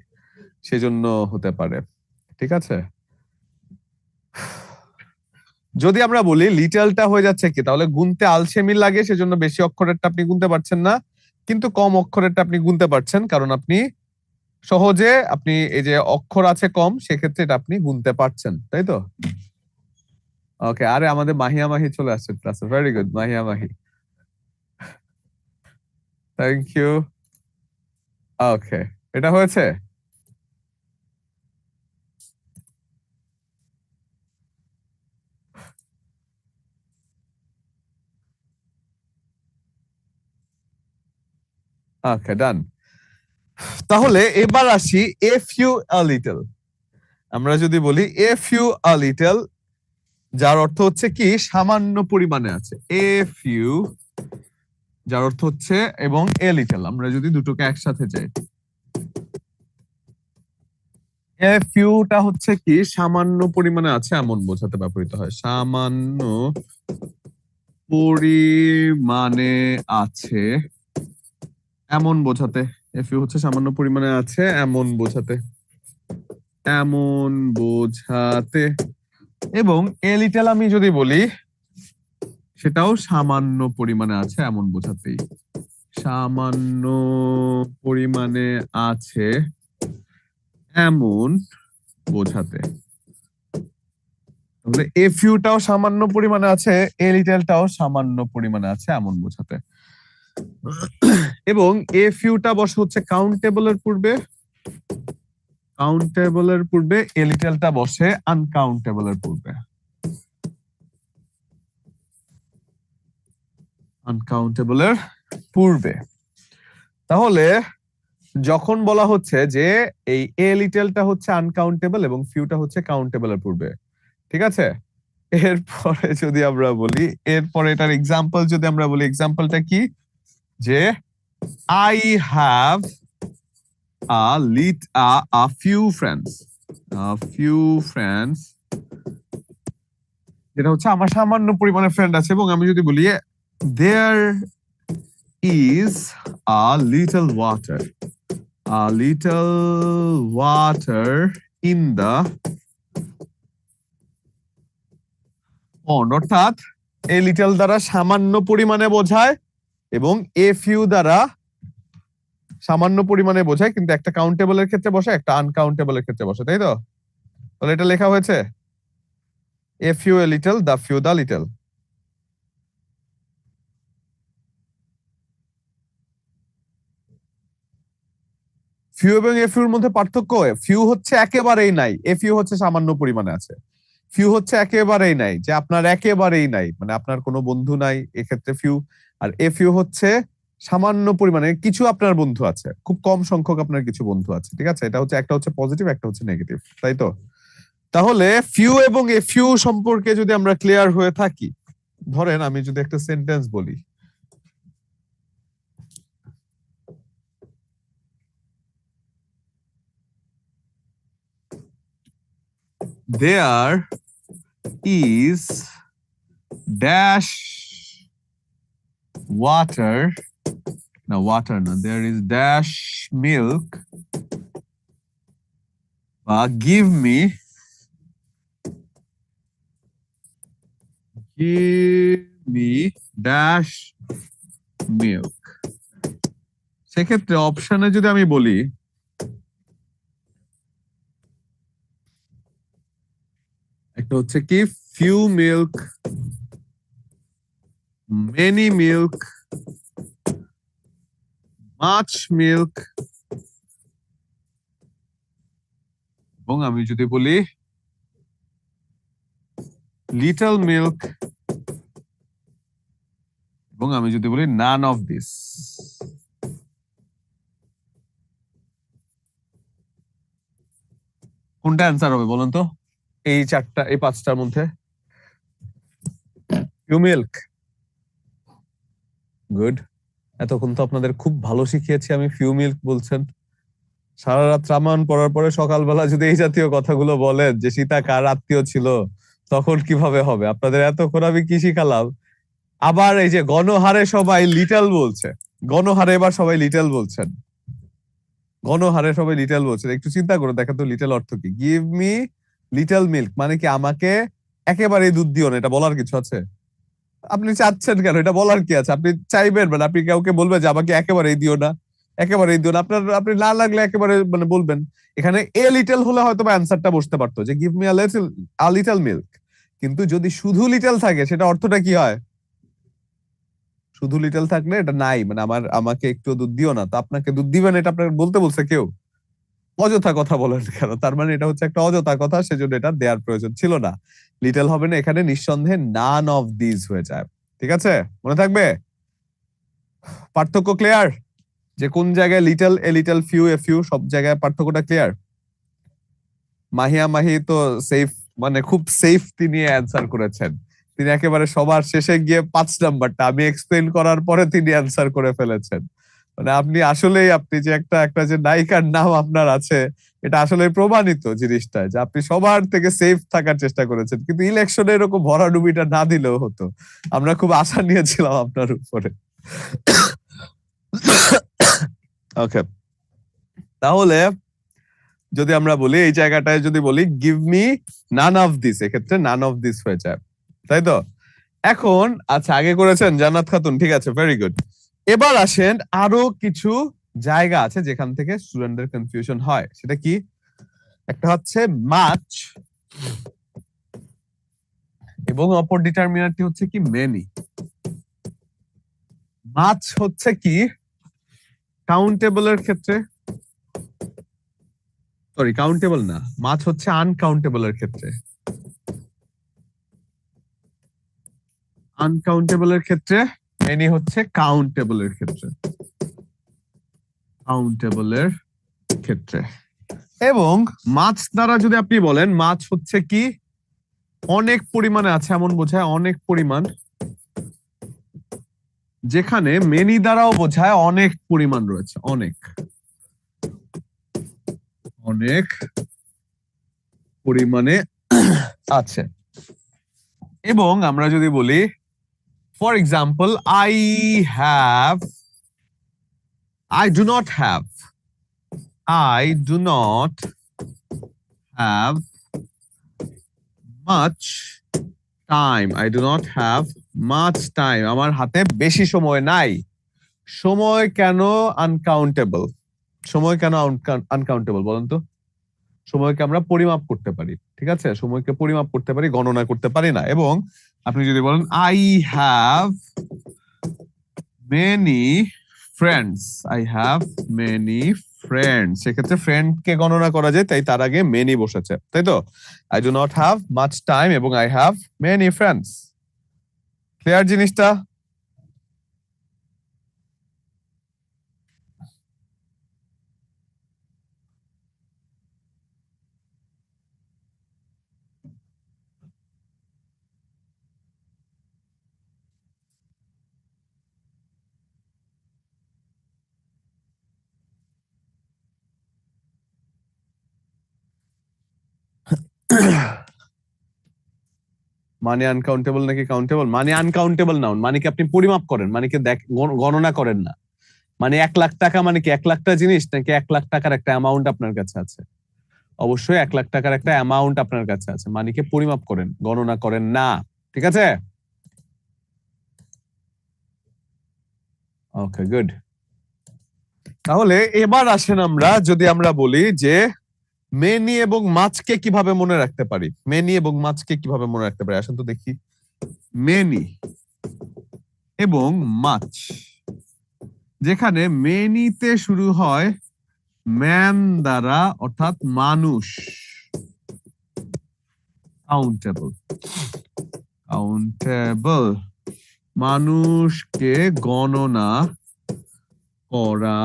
সেজন্য হতে পারে। ঠিক আছে, যদি আমরা বলি লিটলটা হয়ে যাচ্ছে কি, তাহলে গুনতে আলসেমি লাগে সেজন্য বেশি অক্ষরেরটা আপনি গুনতে পারছেন না, কিন্তু কম অক্ষরেরটা আপনি গুনতে পারছেন, কারণ আপনি সহজে আপনি এই যে অক্ষর আছে কম সেক্ষেত্রে এটা আপনি গুনতে পারছেন, তাই তো? ওকে, আরে আমাদের মাহিয়া মাহি চলে আসছে ক্লাসে, very good Mahiya Mahi, thank you. Okay, এটা হয়েছে। ওকে, ডান। তাহলে এবার আসি এ ফিউ আ লিটল। আমরা যদি বলি এ ফিউ আ লিটল, যার অর্থ হচ্ছে কি সামান্য পরিমাণে আছে, এ ফিউ যার অর্থ হচ্ছে, এবং এ লিটল আমরা যদি দুটোকে একসাথে যাই, এ ফিউটা হচ্ছে কি সামান্য পরিমাণে আছে এমন বোঝাতে ব্যবহৃত হয়, সামান্য পরিমাণে আছে এমন বোঝাতে। এ ফিউ হচ্ছে সামান্য পরিমাণে আছে এমন বোঝাতে, এবং এ লিটল আমি যদি বলি সেটাও সামান্য পরিমাণে আছে এমন বোঝাতেই, সামান্য পরিমাণে আছে এমন বোঝাতে। তাহলে এ ফিউটাও সামান্য পরিমাণে আছে, এ লিটলটাও সামান্য পরিমাণে আছে এমন বোঝাতে। এবং এ ফিউটা বসে হচ্ছে কাউন্টেবলের পূর্বে, এ লিটলটা বসে আনকাউন্টেবলের পূর্বে, তাহলে যখন বলা হচ্ছে যে এই এ লিটলটা হচ্ছে আনকাউন্টেবল এবং ফিউটা হচ্ছে কাউন্টেবলের পূর্বে, ঠিক আছে, এরপরে যদি আমরা বলি, এরপরে এটার এক্সাম্পল যদি আমরা বলি, এক্সাম্পলটা কি, যে I have a few friends, যেটা হচ্ছে আমার সামান্য পরিমাণে ফ্রেন্ড আছে, এবং আমি যদি বলি there is a little water in the pond, অর্থাৎ এ লিটল দ্বারা সামান্য পরিমাণে বোঝায় এবং এ ফিউ দ্বারা সামান্য পরিমাণে বোঝায়, কিন্তু একটা কাউন্টেবলের ক্ষেত্রে বসে একটা আনকাউন্টেবলের ক্ষেত্রে বসে, তাই তো? তাহলে এটা লেখা হয়েছে a few a little, the few the little. Few এবং এ ফিউর মধ্যে পার্থক্য, ফিউ হচ্ছে একেবারেই নাই, এ ফিউ হচ্ছে সামান্য পরিমাণে আছে। ফিউ হচ্ছে একেবারেই নাই, যে আপনার একেবারেই নাই, মানে আপনার কোনো বন্ধু নাই, এক্ষেত্রে ফিউ। আর এ ফিউ হচ্ছে সামান্য পরিমাণে কিছু আপনার বন্ধু আছে, খুব কম সংখ্যক আপনার কিছু বন্ধু আছে, ঠিক আছে? এটা হচ্ছে, একটা হচ্ছে পজিটিভ, একটা হচ্ছে নেগেটিভ, তাই তো? তাহলে ফিউ এবং এ ফিউ সম্পর্কে যদি আমরা ক্লিয়ার হয়ে থাকি, ধরেন আমি যদি একটা সেন্টেন্স বলি, there is dash water, no water no, there is dash milk, give me dash milk। সেক্ষেত্রে অপশনে যদি আমি বলি একটা হচ্ছে কি few milk, many milk, much milk, এবং আমি যদি বলি little milk, এবং আমি যদি বলি none of this, কোনটা অ্যান্সার হবে বলুন তো এই চারটা এই পাঁচটার মধ্যে? few milk, good. এতক্ষণ তো আপনাদের খুব ভালো শিখিয়েছি আমি, ফিউ মিল্ক বলছেন। সারা রাত রামায়ণ পড়ার পরে সকালবেলা যদি এই জাতীয় কথাগুলো বলেন যে সীতা কার আত্মীয় ছিল, তখন কিভাবে হবে? আপনাদের এতক্ষণ আমি কি শিখালাম? আবার এই যে গণহারে সবাই লিটল বলছে, গণহারে এবার সবাই লিটল বলছেন, গণহারে সবাই লিটল বলছেন। একটু চিন্তা করে দেখেন তো লিটল অর্থ কি? গিভ মি লিটল মিল্ক মানে কি আমাকে একেবারে দুধ দিও না, এটা বলার কিছু আছে? আপনি চাচ্ছেন কেন? এটা বলার কি আছে? আপনি চাইবেন মানে আপনি কাউকে বলবেন যে আমাকে একেবারেই দিও না, একেবারেই দিও না, আপনার আপনি না লাগলে একেবারে মানে বলবেন। এখানে এ লিটল হলে হয়তো বা অ্যান্সারটা বসতে পারতো যে give me a little milk, কিন্তু যদি শুধু লিটল থাকে সেটা অর্থটা কি হয়? শুধু লিটল থাকলে এটা নাই, মানে আমাকে একটু দুধ দিও না, তো আপনাকে দুধ দিবেন এটা আপনাকে বলতে বলছে কেউ? অযথা কথা বলেন কেন? তার মানে এটা হচ্ছে একটা অযথা কথা, সেজন্য এটা দেওয়ার প্রয়োজন ছিল না। লিটল হবে না এখানে, নিঃসন্দেহে নান অফ দিস হয়ে যায়। ঠিক আছে, মনে থাকবে? পার্থক্য ক্লিয়ার? যে কোন জায়গায় little, a little, few, a few, সব জায়গায় পার্থক্যটা ক্লিয়ার? মাহিয়া মাহি তো সেফ, মানে খুব সেফ তিনি অ্যান্সার করেছেন। তিনি একেবারে সবার শেষে গিয়ে 5 নাম্বারটা আমি এক্সপ্লেন করার পরে তিনি অ্যান্সার করে ফেলেছেন। মানে আপনি আসলেই, আপনি যে একটা একটা যে নায়িকার নাম আপনার আছে, এটা আসলে প্রমাণিত জিনিসটা যে আপনি সবার থেকে সেফ থাকার চেষ্টা করেছেন। কিন্তু ইলেকশনে এরকম ভরাডুবিটা না দিলেও হতো, আমরা খুব আশা নিয়েছিলাম আপনার উপরে। ওকে, তাহলে যদি আমরা বলি এই জায়গাটায় যদি বলি give me none of this, এক্ষেত্রে নান অফ দিস হয়ে যায়, তাই তো? এখন আচ্ছা, আগে করেছেন জান্নাত খাতুন, ঠিক আছে, ভেরি গুড। এবার আসেন, আরো কিছু জায়গা আছে যেখান থেকে স্টুডেন্টদের কনফিউশন হয়, সেটা কি? একটা হচ্ছে মাচ, এবং অপর ডিটারমিনারটি হচ্ছে কি মেনি। মাচ হচ্ছে কি কাউন্টেবলের ক্ষেত্রে, সরি কাউন্টেবল না, মাছ হচ্ছে আনকাউন্টেবলের ক্ষেত্রে, আনকাউন্টেবলের ক্ষেত্রে, মেনি হচ্ছে কাউন্টেবলের ক্ষেত্রে, কাউন্টেবলের ক্ষেত্রে। এবং মাছ দ্বারা যদি আপনি বলেন মাছ হচ্ছে কি অনেক পরিমাণে আছে এমন বোঝায়, অনেক পরিমাণ, যেখানে মেনি দ্বারাও বোঝায় অনেক পরিমাণ রয়েছে, অনেক, অনেক পরিমাণে আছে। এবং আমরা যদি বলি for example I do not have, I do not have much time, I do not have much time, আমার হাতে বেশি সময় নাই। সময় কেন আনকাউন্টেবল? সময় কেন আনকাউন্টেবল বলেন তো? সময়কে আমরা পরিমাপ করতে পারি, ঠিক আছে, সময়কে পরিমাপ করতে পারি, গণনা করতে পারি না। এবং আপনি যদি বলেন I have many friends, I have many friends, সেক্ষেত্রে ফ্রেন্ড কে গণনা করা যায়, তাই তার আগে মেনি বসেছে, তাই তো? I do not have much time এবং I have many friends। Clear জিনিসটা? মানি আনকাউন্টেবল নাকি কাউন্টেবল? মানি আনকাউন্টেবল নাউন, মানিকে আপনি পরিমাপ করেন, মানিকে গণনা করেন না। মানে 1 লাখ টাকা মানে কি 1 লাখটা জিনিস, নাকি 1 লাখ টাকার একটা অ্যামাউন্ট আপনার কাছে আছে? অবশ্যই 1 লাখ টাকার একটা অ্যামাউন্ট আপনার কাছে আছে, মানিকে পরিমাপ করেন, গণনা করেন না। ঠিক আছে, ওকে গুড। তাহলে এবার আসেন আমরা যদি আমরা বলি যে মেনি এবং মাছকে কিভাবে মনে রাখতে পারি, মেনি এবং মাছকে কিভাবে মনে রাখতে পারি, আসেন তো দেখি। মেনি এবং মাছ, যেখানে মেনিতে শুরু হয় ম্যান দ্বারা অর্থাৎ মানুষ, কাউন্টেবল, কাউন্টেবল মানুষকে গণনা করা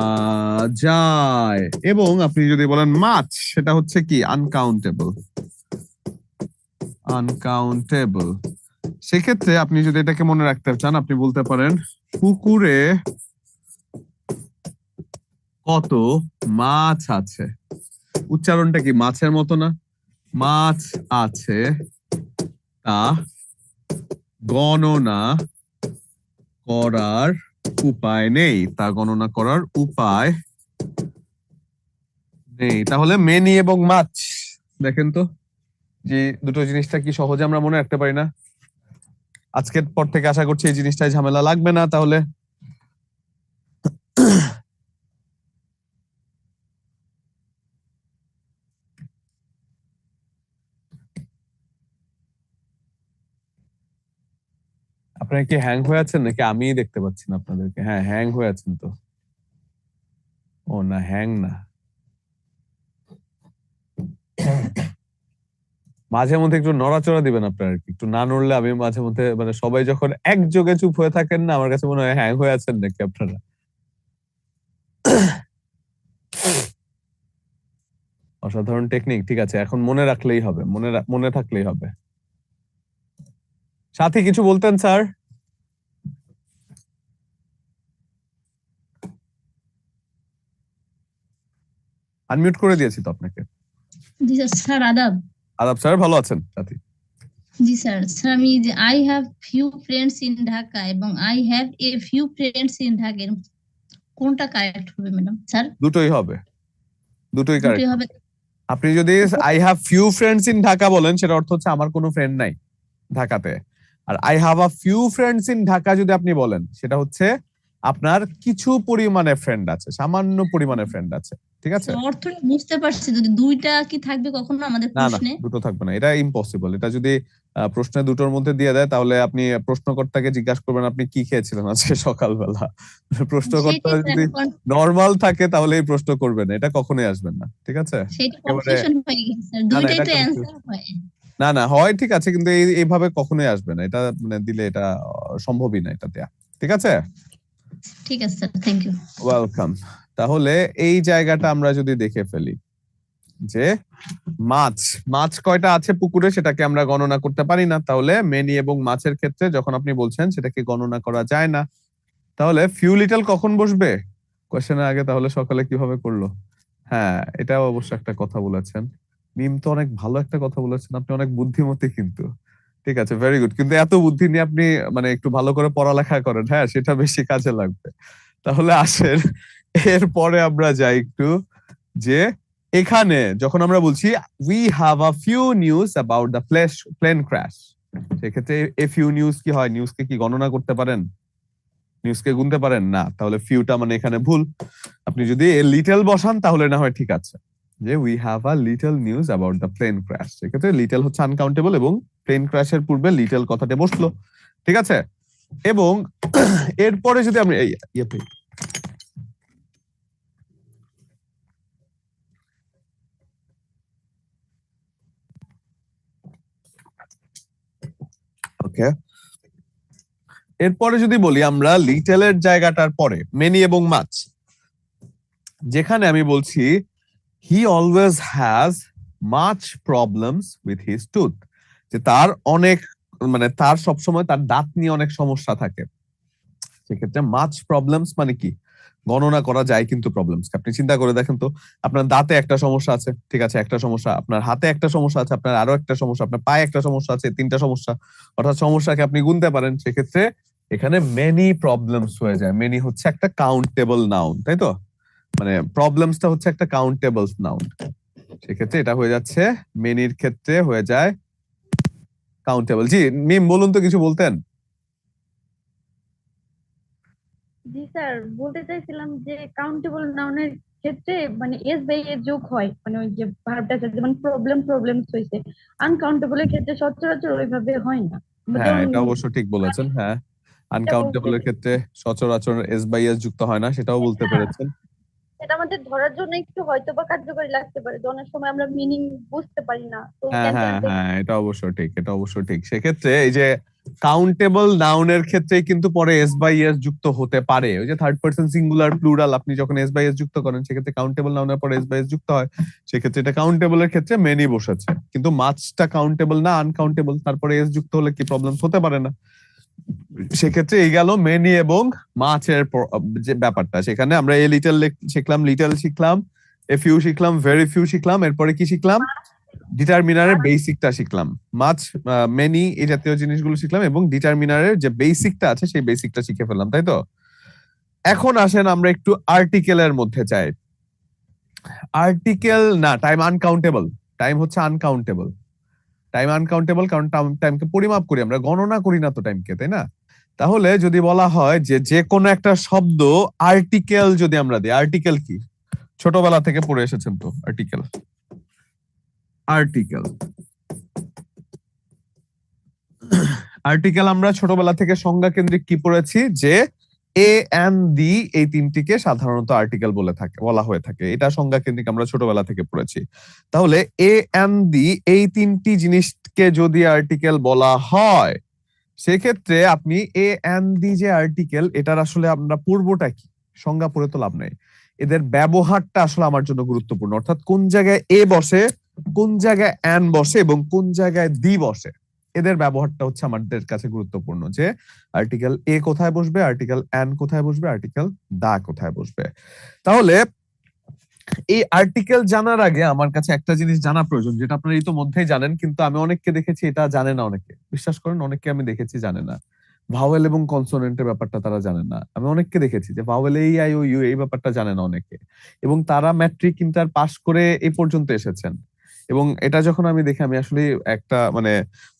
যায়। এবং আপনি যদি বলেন মাছ, সেটা হচ্ছে কি আনকাউন্টেবল, আনকাউন্টেবল। সেক্ষেত্রে আপনি যদি এটাকে মনে রাখতে চান, আপনি বলতে পারেন পুকুরে কত মাছ আছে। উচ্চারণটা কি মাছের মতো না? মাছ আছে তা গণনা করার উপায় নেই, তা গণনা করার উপায় নেই। তাহলে মেনি এবং মাছ, দেখেন তো যে দুটো জিনিসটা কি সহজে আমরা মনে রাখতে পারি না? আজকের পর থেকে আশা করছি এই জিনিসটাই ঝামেলা লাগবে না। তাহলে আপনারা কি হ্যাং হয়ে আছেন নাকি আমিই দেখতে পাচ্ছি না আপনাদেরকে? হ্যাঁ, হ্যাং হয়ে আছেন তো। ও না, হ্যাং না, মাঝে মধ্যে একটু নড়াচড়া দিবেন আপনারা, একটু না নড়লে আমি মাঝে মধ্যে মানে সবাই যখন একযোগে চুপ হয়ে থাকেন না, আমার কাছে মনে হয় হ্যাং হয়ে আছেন নাকি আপনারা। অসাধারণ টেকনিক। ঠিক আছে, এখন মনে রাখলেই হবে, মনে থাকলেই হবে। সাথী কিছু বলতেন স্যার? আনমিউট করে দিয়েছি তো আপনাকে। জি স্যার, আদাব। আদাব স্যার, ভালো আছেন সাথী? জি স্যার। স্যার আমি যে I have few friends in Dhaka এবং I have a few friends in Dhaka, কোনটা কারেক্ট হবে ম্যাডাম? স্যার দুটোই হবে, দুটোই দুটোই কারেক্ট। হবে। আপনি যদি I have few friends in Dhaka বলেন, সেটা অর্থ হচ্ছে আমার কোনো ফ্রেন্ড নাই ঢাকাতে। আর I have a few friends in Dhaka যদি আপনি বলেন, সেটা হচ্ছে আপনার কিছু পরিমাণে ফ্রেন্ড আছে, সামান্য পরিমাণে ফ্রেন্ড আছে। ঠিক আছে, অর্থটা বুঝতে পারছি, যদি দুইটা কি থাকবে কখনো আমাদের না না, প্রশ্নে? দুটো থাকবে না, এটা ইম্পসিবল। এটা যদি প্রশ্নে দুটোর মধ্যে দিয়ে দেয়, তাহলে আপনি প্রশ্নকর্তাকে জিজ্ঞাসা করবেন আপনি কি খেয়েছিলেন আজকে সকালবেলা। প্রশ্নকর্তা সেটাই যদি নর্মাল থাকে তাহলে এই প্রশ্ন করবেন, এটা কখনোই আসবেন না। ঠিক আছে, সেটা একেবারে কনফিউশন হয়ে গেছে স্যার, না না, দুইটাই এটা তো অ্যানসার হয়। না না হয়, ঠিক আছে, কিন্তু এইভাবে কখনোই আসবে না, এটা মানে দিলে এটা সম্ভবই না এটা দেয়া। ঠিক আছে, ঠিক আছে স্যার, থ্যাংক ইউ। ওয়েলকাম। তাহলে এই জায়গাটা আমরা যদি দেখে ফেলি যে মাছ, মাছ কয়টা আছে পুকুরে সেটাকে আমরা গণনা করতে পারি না, তাহলে মেনি এবং মাছের ক্ষেত্রে যখন আপনি বলছেন সেটাকে গণনা করা যায় না। তাহলে ফিউ লিটল কখন বসবে কোশ্চেনের আগে? তাহলে সকালে কিভাবে করলো? হ্যাঁ, এটাও অবশ্য একটা কথা বলেছেন। মিম তো অনেক ভালো একটা কথা বলেছেন, আপনি অনেক বুদ্ধিমতী কিন্তু। ঠিক আছে, ভেরি গুড। কিন্তু এত বুদ্ধি নিয়ে আপনি মানে একটু ভালো করে পড়ালেখা করেন, হ্যাঁ সেটা বেশি কাজে লাগবে। তাহলে আসেন এরপরে আমরা যাই একটু যে এখানে যখন আমরা বলছি we have a few news about the plane crash, সেক্ষেত্রে এ ফিউ নিউজ কি হয়? নিউজকে কি গণনা করতে পারেন? নিউজকে গুনতে পারেন না, তাহলে ফিউটা মানে এখানে ভুল। আপনি যদি লিটল বসান তাহলে না হয় ঠিক আছে, যে we have a little news about the plane crash, সেক্ষেত্রে লিটল হচ্ছে আনকাউন্টেবল এবং প্লেন ক্র্যাশের পূর্বে লিটল কথাটা বসলো। ঠিক আছে, এবং এরপরে যদি আমরা ওকে, এরপরে যদি বলি আমরা লিটলের জায়গাটার পরে মেনি এবং মাছ, যেখানে আমি বলছি he always has much problems with his tooth, যে তার অনেক মানে তার সবসময় তার দাঁত নিয়ে অনেক সমস্যা থাকে। সেক্ষেত্রে মাছ প্রবলেমস মানে কি, গণনা করা যায় কিন্তু প্রবলেমস। আপনি চিন্তা করে দেখেন তো, আপনার দাঁতে একটা সমস্যা আছে, ঠিক আছে, একটা সমস্যা, আপনার হাতে একটা সমস্যা আছে, আপনার আরো একটা সমস্যা, আপনার পায়ে একটা সমস্যা আছে, তিনটা সমস্যা, অর্থাৎ সমস্যাকে আপনি গুনতে পারেন। সেক্ষেত্রে এখানে মেনি প্রবলেমস হয়ে যায়। মেনি হচ্ছে একটা কাউন্টেবল নাউন, তাই তো, মানে প্রবলেমসটা হচ্ছে একটা কাউন্টেবল নাউন। সেক্ষেত্রে এটা হয়ে যাচ্ছে মেনির ক্ষেত্রে হয়ে যায় কাউন্টেবল। জি মিম বলুন তো, কিছু বলতেন? জি স্যার, বলতে চাইছিলাম যে কাউন্টেবল নাউনের ক্ষেত্রে মানে এস বাই এর যোগ হয়, মানে ওই যে ভার্বটা যেমন প্রবলেমস হয়েছে, আনকাউন্টেবলের ক্ষেত্রে সচরাচর ওইভাবে হয় না। হ্যাঁ, যেমন এটা অবশ্য ঠিক বলেছেন। হ্যাঁ, এটা বলতে আনকাউন্টেবলের ক্ষেত্রে সচরাচর এস বাই এস যুক্ত হয় না, সেটাও বলতে পেরেছেন। এটা আমাদের ধরার জন্য একটু হয়তো বা কার্যকরী লাগতে পারে, যে অনেক সময় আমরা মিনিং বুঝতে পারি না, তো হ্যাঁ হ্যাঁ ক্যান্সেল হ্যাঁ, এটা অবশ্য ঠিক, এটা অবশ্য ঠিক। সেক্ষেত্রে এই যে কাউন্টেবল নাউনের ক্ষেত্রে কিন্তু পরে এস বাই এস যুক্ত হতে পারে। ওই যে থার্ড পারসন সিঙ্গুলার প্লুরাল আপনি যখন এস বাই এস যুক্ত করেন, সেক্ষেত্রে কাউন্টেবল নাউনের পরে এস বাই এস যুক্ত হয়। সেক্ষেত্রে এটা কাউন্টেবলের ক্ষেত্রে মেনি বসেছে, কিন্তু মাছটা কাউন্টেবল না, আনকাউন্টেবল, তারপরে এস যুক্ত হলে কি প্রবলেম হতে পারে না। সেক্ষেত্রে এই গেল মেনি এবং মাছের যে ব্যাপারটা। সেখানে আমরা এ লিটল শিখলাম, লিটল শিখলাম, এ ফিউ শিখলাম, ভেরি ফিউ শিখলাম, এরপরে কি শিখলাম, ডিটারমিনারের বেসিকটা শিখলাম। মাছ, মেনি, এই জাতীয় জিনিসগুলো শিখলাম এবং ডিটারমিনারের যে বেসিকটা আছে সেই বেসিকটা শিখে ফেললাম, তাই তো। এখন আসেন আমরা একটু আর্টিকেলের মধ্যে যাই। আর্টিকেল না, টাইম আনকাউন্টেবল, টাইম হচ্ছে আনকাউন্টেবল। টাইম আনকাউন্টেবল কারণ টাইমকে পরিমাপ করি আমরা, গণনা করি না তো টাইমকে, তাই না। তাহলে যদি বলা হয় যে যে কোনো একটা শব্দ আর্টিকেল যদি আমরা দিই, আর্টিকেল কি ছোটবেলা থেকে পড়ে এসেছেন তো, আর্টিকেল, আর্টিকেল, আর্টিকেল আমরা ছোটবেলা থেকে সংজ্ঞা কেন্দ্রিক কি পড়েছি, যে এ এন্ড দি এই তিনটিকে সাধারণত আর্টিকেল বলা হয়ে থাকে। এটা সংজ্ঞা কেন্দ্রিক আমরা ছোটবেলা থেকে পড়েছি। তাহলে এ এন্ড দি এই তিনটি জিনিসকে যদি আর্টিকেল বলা হয়, সেক্ষেত্রে আপনি এ এন্ড দি যে আর্টিকেল, এটার আসলে আমরা পূর্বটা কি, সংজ্ঞা পড়ে তো লাভ নাই। এদের ব্যবহারটা আসলে আমার জন্য গুরুত্বপূর্ণ, অর্থাৎ কোন জায়গায় এ বসে, কোন জায়গায় এন বসে এবং কোন জায়গায় দি বসে, এদের ব্যবহারটা হচ্ছে আমাদের কাছে গুরুত্বপূর্ণ। যে আর্টিকেল এ কোথায় বসবে, আর্টিকেল এন কোথায় বসবে, আর্টিকেল দা কোথায় বসবে। তাহলে এই আর্টিকেল জানার আগে আমার কাছে একটা জিনিস জানা প্রয়োজন, যেটা আপনারা ইতোমধ্যেই জানেন, কিন্তু আমি অনেককে দেখেছি এটা জানে না, অনেকে, বিশ্বাস করেন অনেককে আমি দেখেছি জানে না। ভাওয়েল এবং কনসোনেন্টের ব্যাপারটা তারা জানে না। আমি অনেককে দেখেছি যে ভাওয়েল এই আই ও ইউ এই ব্যাপারটা জানে না অনেকে, এবং তারা ম্যাট্রিক ইন্টার পাস করে এই পর্যন্ত এসেছেন। এবং এটা যখন আমি দেখি আমি আসলে একটা মানে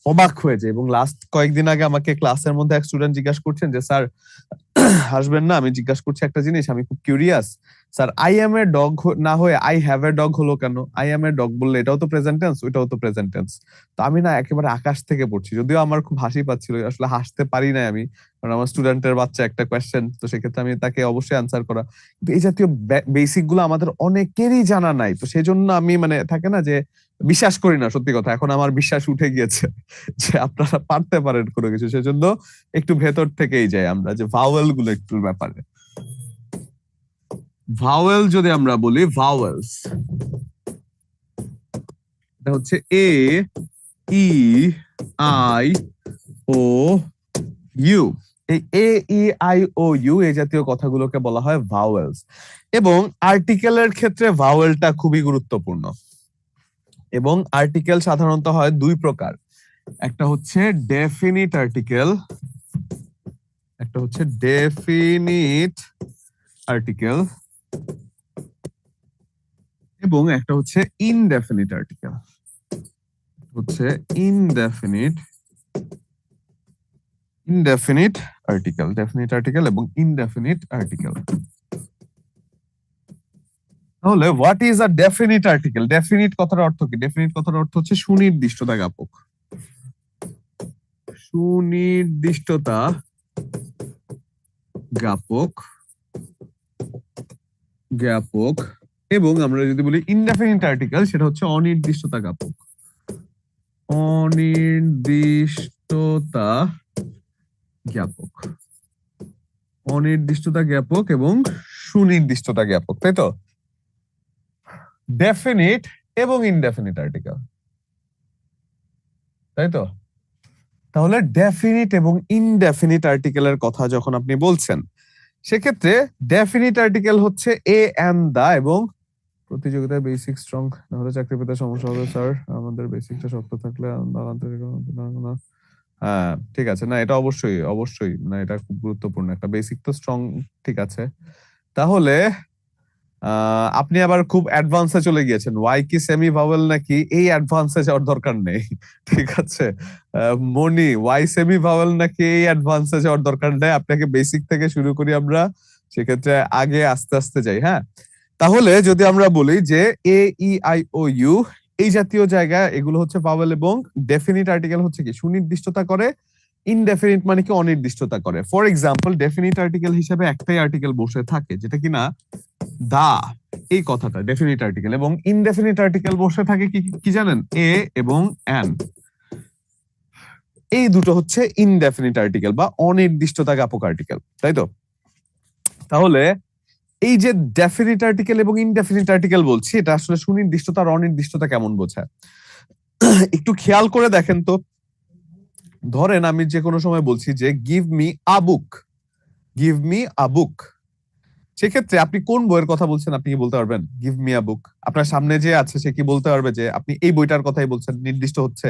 অবাক হয়ে যাই। এবং লাস্ট কয়েকদিন আগে আমাকে ক্লাসের মধ্যে এক স্টুডেন্ট জিজ্ঞাসা করছেন যে স্যার, হাসবেন না, আমি জিজ্ঞাসা করছি একটা জিনিস, আমি খুব curious, sir I M a dog না হয়ে আই হ্যাভ এ ডগ হলো কেন? আই এম এ ডগ বললে এটাও তো প্রেজেন্ট টেন্স, ওইটাও তো প্রেজেন্ট টেন্স। তো আমি না একেবারে আকাশ থেকে পড়ছি, যদিও আমার খুব হাসি পাচ্ছিল, আসলে হাসতে পারি না আমি, কারণ আমার স্টুডেন্টের বাচ্চা একটা কোয়েশ্চেন, তো সেক্ষেত্রে আমি তাকে অবশ্যই আনসার করা। কিন্তু এই জাতীয় বেসিক গুলো আমাদের অনেকেরই জানা নাই, তো সেই জন্য আমি মানে থাকে না যে বিশ্বাস করি না, সত্যি কথা এখন আমার বিশ্বাস উঠে গিয়েছে যে আপনারা পারতে পারেন কোনো কিছু। সেজন্য একটু ভেতর থেকেই যাই আমরা, যে ভাওয়েল গুলো একটু ব্যাপারে। ভাওয়েল যদি আমরা বলি, ভাওয়েলস এটা হচ্ছে এ ই আই ও ইউ। এই এ ই আই ও ইউ এই জাতীয় কথাগুলোকে বলা হয় ভাওয়েলস। এবং আর্টিকেলের ক্ষেত্রে ভাওয়েলটা খুবই গুরুত্বপূর্ণ। এবং আর্টিকেল সাধারণত হয় দুই প্রকার, একটা হচ্ছে ডেফিনিট আর্টিকেল, একটা হচ্ছে ডেফিনিট আর্টিকেল, এবং একটা হচ্ছে ইনডেফিনিট আর্টিকেল। হচ্ছে ইনডেফিনিট আর্টিকেল, ডেফিনিট আর্টিকেল এবং ইনডেফিনিট আর্টিকেল। তাহলে what is a definite article? Definite কথার অর্থ কি? ডেফিনিট কথার অর্থ হচ্ছে সুনির্দিষ্টতা জ্ঞাপক, সুনির্দিষ্টতা জ্ঞাপক, জ্ঞাপক। এবং আমরা যদি বলি ইনডেফিনিট আর্টিকেল, সেটা হচ্ছে অনির্দিষ্টতা জ্ঞাপক, অনির্দিষ্টতা জ্ঞাপক, অনির্দিষ্টতা জ্ঞাপক এবং সুনির্দিষ্টতা জ্ঞাপক, তাই তো। ডেফিনিট এবং ইনডেফিনিট আর্টিকেল, তাই তো। তাহলে ডেফিনিট এবং ইনডেফিনিট আর্টিকেলের কথা যখন আপনি বলছেন, সেক্ষেত্রে ডেফিনিট আর্টিকেল হচ্ছে এ এন্ড দা, এবং প্রতিযোগিতায় বেসিক স্ট্রং না হলে চাকরি পেতে সমস্যা হবে স্যার, আমাদের বেসিকটা শক্ত থাকলে হ্যাঁ ঠিক আছে, না এটা অবশ্যই অবশ্যই, না এটা খুব গুরুত্বপূর্ণ, একটা বেসিক তো স্ট্রং, ঠিক আছে। তাহলে আপনি আবার খুব অ্যাডভান্সে চলে গিয়েছেন, ওয়াই কি সেমি ভাওয়েল নাকি, এই অ্যাডভান্সে যাওয়ার দরকার নেই, ঠিক আছে। মনি, ওয়াই সেমি ভাওয়েল নাকি, এই অ্যাডভান্সে যাওয়ার দরকার নেই, আপনাকে বেসিক থেকে শুরু করি আমরা, সেক্ষেত্রে আগে আস্তে আস্তে যাই। হ্যাঁ, তাহলে যদি আমরা বলি যে এ ই আই ও ইউ এই জাতীয় জায়গায় এগুলো হচ্ছে ভাওয়েল, এবং ডেফিনিট আর্টিকেল হচ্ছে কি সুনির্দিষ্টতা করে, ইনডেফিনিট মানে কি অনির্দিষ্টতা করে। ফর এক্সাম্পল, ডেফিনিট আর্টিকেল হিসেবে একটাই আর্টিকেল বসে থাকে যেটা কিনা দা, এই কথাটা ডেফিনিট আর্টিকেল, এবং ইনডেফিনিট আর্টিকেল বসে থাকে কি কি জানেন, এ এবং এন, এই দুটো হচ্ছে ইনডেফিনিট আর্টিকেল বা অনির্দিষ্টতা জ্ঞাপক আর্টিকেল, তাই তো। তাহলে এই যে ডেফিনিট আর্টিকেল এবং ইনডেফিনিট আর্টিকেল বলছি, এটা আসলে সুনির্দিষ্টতা আর অনির্দিষ্টতা কেমন বোঝায় একটু খেয়াল করে দেখেন তো। ধরেন আমি যে কোনো সময় বলছি যে give me a book, give me a book, সেক্ষেত্রে আপনি কোন বইয়ের কথা বলছেন আপনি কি বলতে পারবেন? গিভ মি আ বুক, আপনার সামনে যে আছে সে কি বলতে পারবে যে আপনি এই বইটার কথাই বলছেন? নির্দিষ্ট হচ্ছে।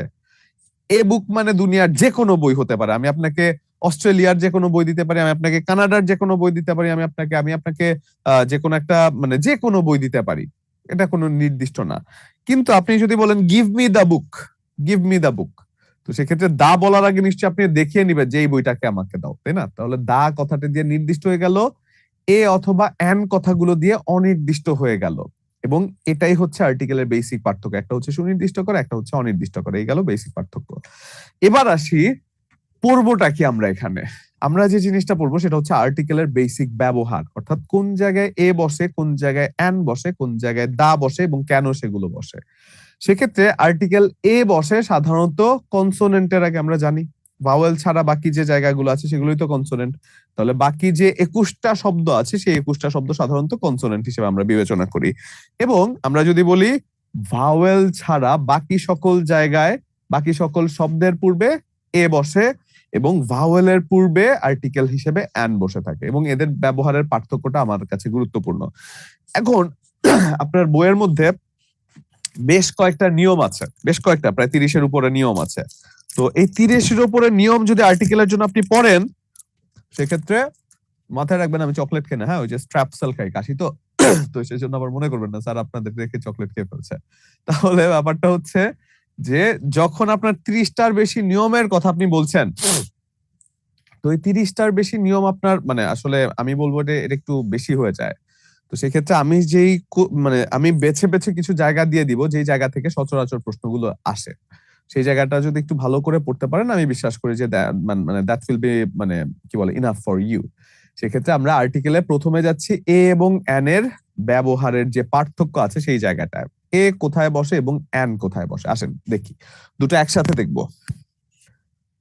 এ বুক মানে দুনিয়ার যে কোনো বই হতে পারে, আমি আপনাকে অস্ট্রেলিয়ার যে কোনো বই দিতে পারি, আমি আপনাকে কানাডার যে কোনো বই দিতে পারি, আমি আপনাকে যে কোনো একটা মানে যে কোনো বই দিতে পারি, এটা কোনো নির্দিষ্ট না। কিন্তু আপনি যদি বলেন give me the book, give me the book, তো সেক্ষেত্রে দা বলার আগে নিশ্চয়ই আপনি দেখিয়ে নিবেন যে এই বইটাকে আমাকে দাও, তাই না? তাহলে দা কথাটা দিয়ে নির্দিষ্ট হয়ে গেল, এ অথবা এন কথাগুলো দিয়ে অনির্দিষ্ট হয়ে গেল, এবং এটাই হচ্ছে আর্টিকেলের বেসিক পার্থক্য, একটা হচ্ছে সুনির্দিষ্ট করে, একটা হচ্ছে অনির্দিষ্ট করে, এই গেল বেসিক পার্থক্য। এবার আসি পড়বোটা কি আমরা এখানে, আমরা যে জিনিসটা পড়বো সেটা হচ্ছে আর্টিকেলের বেসিক ব্যবহার, অর্থাৎ কোন জায়গায় এ বসে, কোন জায়গায় এন বসে, কোন জায়গায় দা বসে এবং কেন সেগুলো বসে। সেক্ষেত্রে আর্টিকেল এ বসে সাধারণত কনসোনেন্টের আগে, আমরা জানি ভাওয়েল ছাড়া বাকি যে জায়গাগুলো আছে সেগুলোই তো কনসোনেন্ট, তাহলে বাকি যে 21টা শব্দ আছে সেই 21টা শব্দ সাধারণত কনসোনেন্ট হিসেবে আমরা বিবেচনা করি। এবং আমরা যদি বলি ভাওয়েল ছাড়া বাকি সকল জায়গায়, বাকি সকল শব্দের পূর্বে এ বসে, এবং ভাওয়েলের পূর্বে আর্টিকেল হিসেবে অ্যান বসে থাকে, এবং এদের ব্যবহারের পার্থক্যটা আমার কাছে গুরুত্বপূর্ণ। এখন আপনার বইয়ের মধ্যে বেশ কয়েকটা নিয়ম আছে, বেশ কয়েকটা প্রায় 30-এর উপরে নিয়ম আছে। তো এই 30-এর উপরে নিয়ম যদি আর্টিকেলের জন্য আপনি পড়েন, সেক্ষেত্রে মাথায় রাখবেন আমি চকলেট খেয়ে না, হ্যাঁ ওই যে স্ট্র্যাপসেল খাই, কাশি তো, তো সেই জন্য আবার মনে করবেন না স্যার আপনাদের রেখে চকলেট খেয়ে ফেলছে। তাহলে ব্যাপারটা হচ্ছে যে যখন আপনার 30টার বেশি নিয়মের কথা আপনি বলছেন, তো এই 30টার বেশি নিয়ম আপনার মানে আসলে আমি বলবো যে এটা একটু বেশি হয়ে যায়। তো সেক্ষেত্রে আমি যেই মানে আমি বেছে বেছে কিছু জায়গা দিয়ে দিব যেই জায়গা থেকে সচরাচর প্রশ্নগুলো আসে, সেই জায়গাটা যদি একটু ভালো করে পড়তে পারেন আমি বিশ্বাস করি যে মানে দ্যাট উইল বি মানে কি বলে ইনাফ ফর ইউ। সেক্ষেত্রে আমরা আর্টিকেলে প্রথমে যাচ্ছি এ এবং এন এর ব্যবহারের যে পার্থক্য আছে সেই জায়গাটায়, এ কোথায় বসে এবং এন কোথায় বসে, আসেন দেখি দুটো একসাথে দেখব।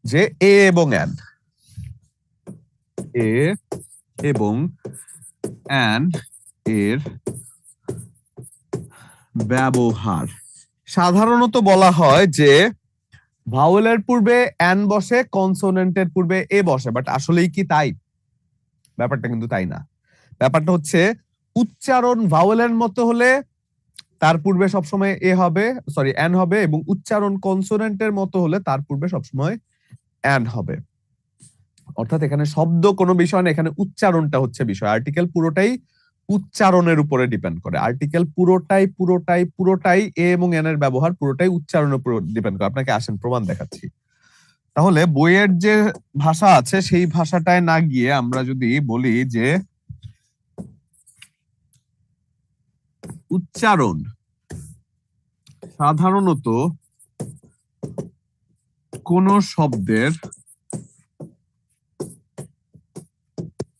যে এ এবং এন, এ এবং এন এর ব্যবহার সাধারণত বলা হয় যে ভাওয়েলের পূর্বে এন বসে, কনসোনেন্টের পূর্বে এ বসে, বাট আসলেই কি তাই? ব্যাপারটা কিন্তু তাই না। ব্যাপারটা হচ্ছে উচ্চারণ ভাওয়েলের মতো হলে তার পূর্বে সবসময় এ হবে, সরি এন হবে, এবং উচ্চারণ কনসোনেন্টের মতো হলে তার পূর্বে সবসময় এন হবে। অর্থাৎ এখানে শব্দ কোনো বিষয় না, এখানে উচ্চারণটা হচ্ছে বিষয়। আর্টিকেল পুরোটাই উচ্চারণের উপরে ডিপেন্ড করে, আর্টিকেল পুরোটাই এ এবং এন এর ব্যবহার পুরোটাই উচ্চারণের উপর ডিপেন্ড করে। আপনাকে আসেন প্রমাণ দেখাচ্ছি। তাহলে বইয়ের যে ভাষা আছে সেই ভাষাটায় না গিয়ে আমরা যদি বলি যে উচ্চারণ সাধারণত কোন শব্দের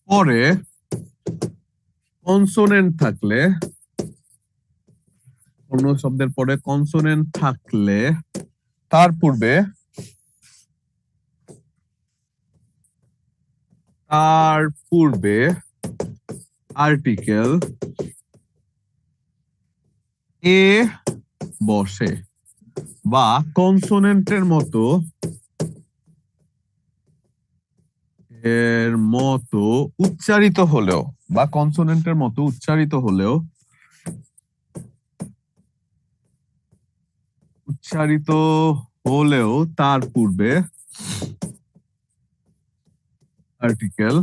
পরে কনসোনেন্ট থাকলে, কোন শব্দের পরে কনসোনেন্ট থাকলে তার পূর্বে আর্টিকেল এ বসে, বা কনসোনেন্টের মতো এর মতো উচ্চারিত হলেও বা কনসোনেন্টের মতো উচ্চারিত হলেও তার পূর্বে আর্টিকেল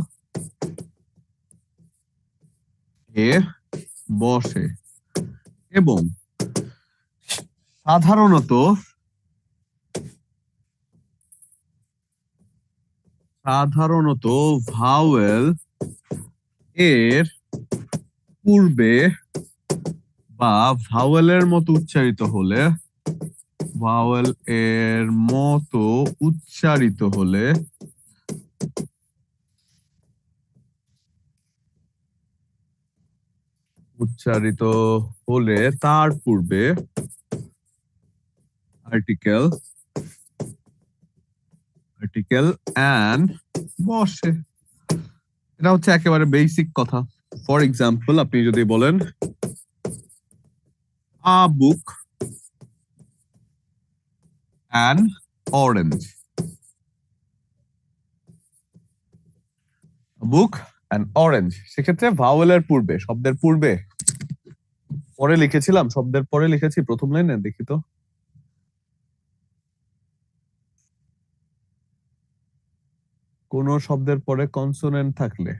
এ বসে এবং সাধারণত ভাওয়েল এর পূর্বে বা ভাওয়েলের মতো উচ্চারিত হলে তার পূর্বে আর্টিকেল অ্যান বসে। এটা হচ্ছে একেবারে বেসিক কথা। ফর এক্সাম্পল, আপনি যদি বলেন a book an orange, book and orange, সেক্ষেত্রে ভাওয়েলের পূর্বে, শব্দের পূর্বে, পরে লিখেছিলাম, শব্দের পরে লিখেছি প্রথম লাইনে, দেখি তো। কোন শব্দের পরে কনসোনেন্ট থাকলে,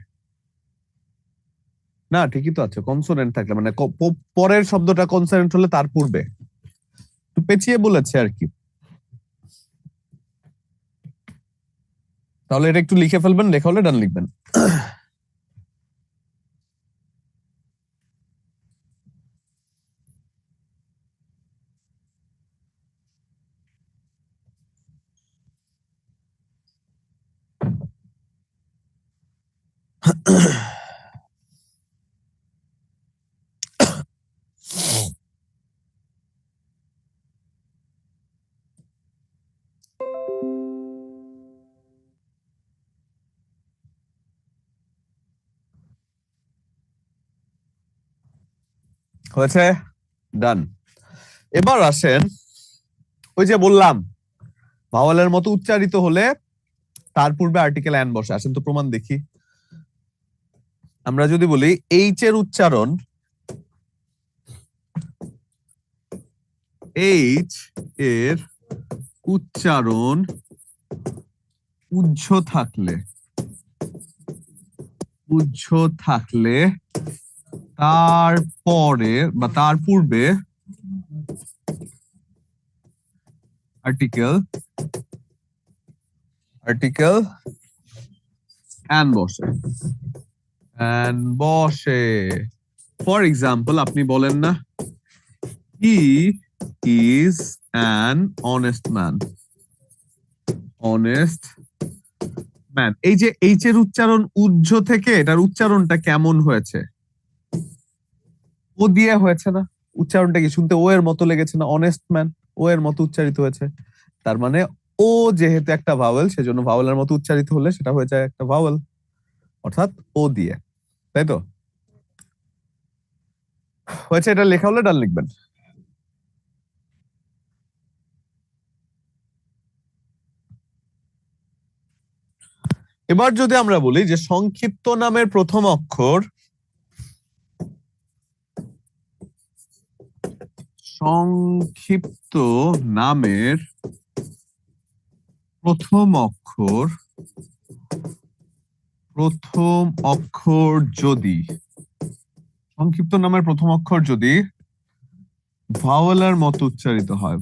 না ঠিকই তো আছে, কনসোনেন্ট থাকলে মানে পরের শব্দটা কনসোনেন্ট হলে তার পূর্বে, একটু পেঁচিয়ে বলেছে আর কি। তাহলে এটা একটু লিখে ফেলবেন, লেখা হলে ডান লিখবেন। হয়েছে, ডান। এবার আসেন, ওই যে বললাম ভাওয়ালের মতো উচ্চারিত হলে তার পূর্বে আর্টিকেল অ্যান বসে। আসেন তো প্রমাণ দেখি। আমরা যদি বলি এইচ এর উচ্চারণ, উহ্য থাকলে তারপরে বা তার পূর্বে আর্টিকেল অ্যান বসে। ফর এক্সাম্পল, আপনি বলেন না he is an honest man. এই যে এইচ এর উচ্চারণ উহ্য থেকে, এটার উচ্চারণটা কেমন হয়েছে? ও দিয়ে হয়েছে না? উচ্চারণটা কি শুনতে ও এর মতো লেগেছে না? অনেস্ট ম্যান ও এর মতো উচ্চারিত হয়েছে, তার মানে ও যেহেতু একটা ভাওয়েল, সেজন্য ভাওয়েলের মতো উচ্চারিত হলে সেটা হয়ে যায় একটা ভাওয়েল, অর্থাৎ ও দিয়ে, তাই তো? হয়েছে, এটা লেখা হলে ডান লিখবেন। এবার যদি আমরা বলি যে সংক্ষিপ্ত নামের প্রথম অক্ষর যদি ভাওয়েলের মতো উচ্চারিত হয়,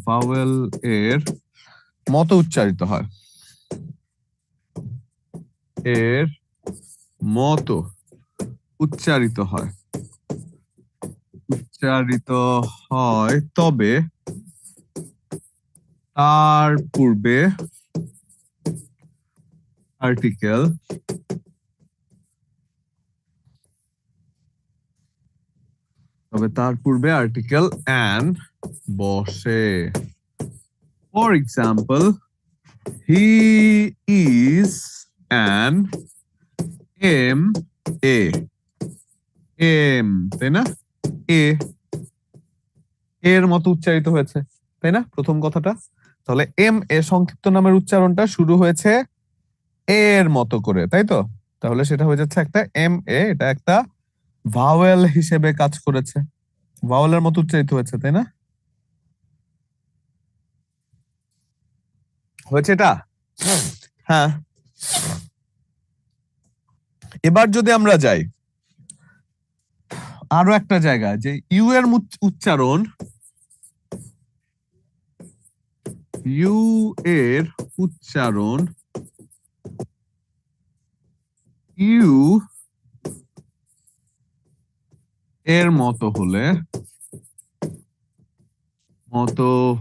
তবে তার পূর্বে আর্টিকেল অ্যান বসে। For example, he is an MA, তাই না? এর মতো উচ্চারিত হয়েছে, তাই না প্রথম কথাটা? তাহলে MA সংক্ষিপ্ত নামের উচ্চারণটা শুরু হয়েছে এর মতো করে, তাই তো? তাহলে সেটা হয়ে যাচ্ছে একটা এম এ, এটা একটা ভাওয়েল হিসেবে কাজ করেছে, ভাওয়েলের মতো উচ্চারিত হয়েছে, তাই না? হয়েছে এটা? হ্যাঁ। এবার যদি আমরা যাই আরো একটা জায়গা, যে ইউ এর উচ্চারণ, ইউ এর উচ্চারণ ইউ এর মতো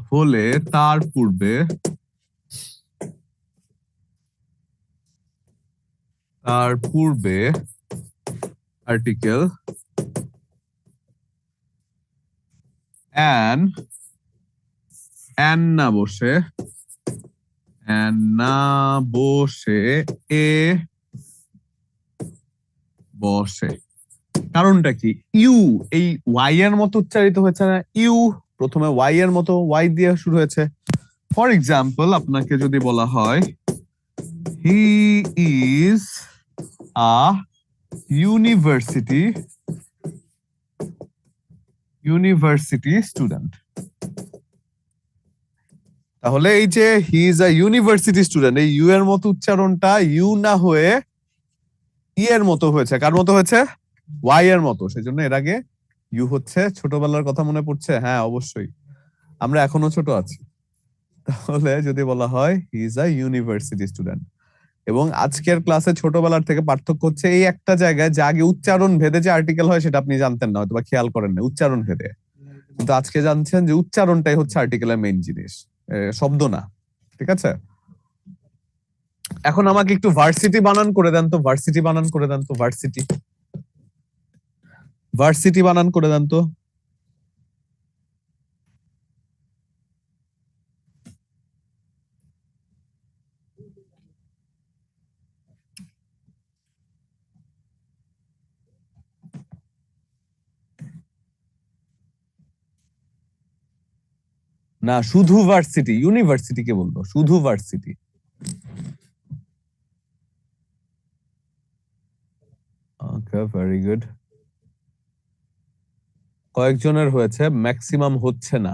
হলে তার পূর্বে আর্টিকেল অ্যান না বসে এ বসে। কারণটা কি? ইউ এই ওয়াই এর মতো উচ্চারিত হয়েছে না? ইউ প্রথমে ওয়াই এর মতো, ওয়াই দিয়ে শুরু হয়েছে। ফর এক্সাম্পল, আপনাকে যদি বলা হয় he is a university student, তাহলে এই যে he is a university student, এই ইউ এর মতো উচ্চারণটা ইউ না হয়ে ই এর মতো হয়েছে। কার মতো হয়েছে? ওয়াই এর মতো। সেজন্য এর আগে ইউ হচ্ছে। ছোটবেলার কথা মনে পড়ছে? হ্যাঁ, অবশ্যই, আমরা এখনো ছোট আছি। তাহলে যদি বলা হয় he is a university student, এবং আজকের ক্লাসে ছোটবেলার থেকে পার্থক্য হচ্ছে এই একটা জায়গায়, যে আগে উচ্চারণ ভেদে যে আর্টিকেল হয় সেটা আপনি জানতেন না, হয়তো বা খেয়াল করেন না, উচ্চারণ ভেদে। কিন্তু আজকে জানছেন যে উচ্চারণটাই হচ্ছে আর্টিকেলের মেইন জিনিস, শব্দ না। ঠিক আছে? এখন আমাকে একটু ভার্সিটি বানান করে দেন তো, ভার্সিটি বানান করে দেন তো, ভার্সিটি বানান করে দেন তো। না, শুধু ভার্সিটি, ইউনিভার্সিটি কে বলবো, শুধু ভার্সিটি। ওকে, ভেরি গুড। কয়েকজনের হয়েছে, ম্যাক্সিমাম হচ্ছে না।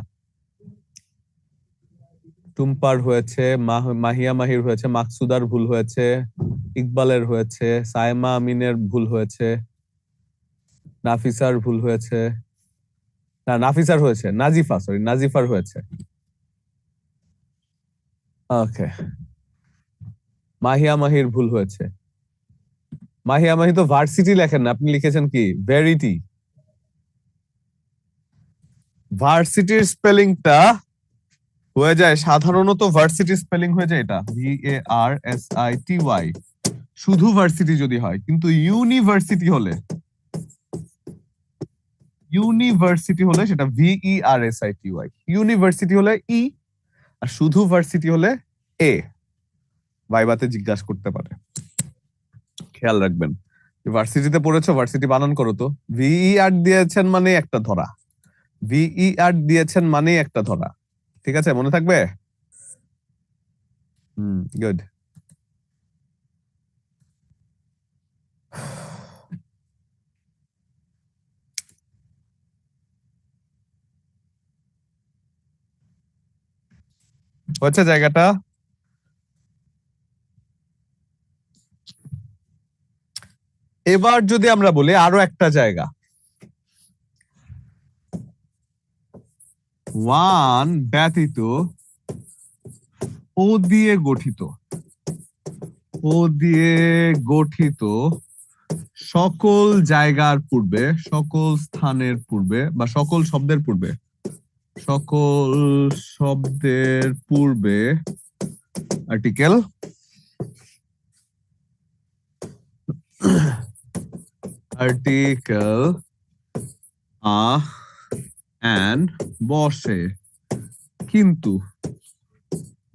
টুম্পার হয়েছে, মাহিয়া মাহির হয়েছে, মাকসুদার ভুল হয়েছে, ইকবালের হয়েছে, সাইমা আমিনের ভুল হয়েছে, নাফিসার ভুল হয়েছে, না নাফিসার হয়েছে, নাজিফার হয়েছে। ওকে, মাহিয়া মাহির ভুল হয়েছে। মাহিয়া মাহি তো ভার্সিটি লেখেন না, আপনি লিখেছেন কি? ভেরিটি। ভার্সিটির স্পেলিংটা হয়ে যায় সাধারণত, ভার্সিটি স্পেলিং হয়ে যায় এটা VARSITY, শুধু ভার্সিটি যদি হয়। কিন্তু ইউনিভার্সিটি হলে সেটা VERSITY। ইউনিভার্সিটি হলে ই, আর শুধু ভার্সিটি হলে এ। ভাইভাতে জিজ্ঞাসা করতে পারে, খেয়াল রাখবেন। ভার্সিটিতে পড়েছো, ভার্সিটি বানান করো তো। VER দিয়েছেন মানে একটা ধরা, দিয়েছেন মানে একটা ধরা। ঠিক আছে, মনে থাকবে? গুড। হচ্ছে জায়গাটা? এবার যদি আমরা বলি আরো একটা জায়গা, ওয়ান ব্যতীত ও দিয়ে গঠিত সকল জায়গার পূর্বে, সকল স্থানের পূর্বে, বা সকল শব্দের পূর্বে আর্টিকেল অ্যান বসে, কিন্তু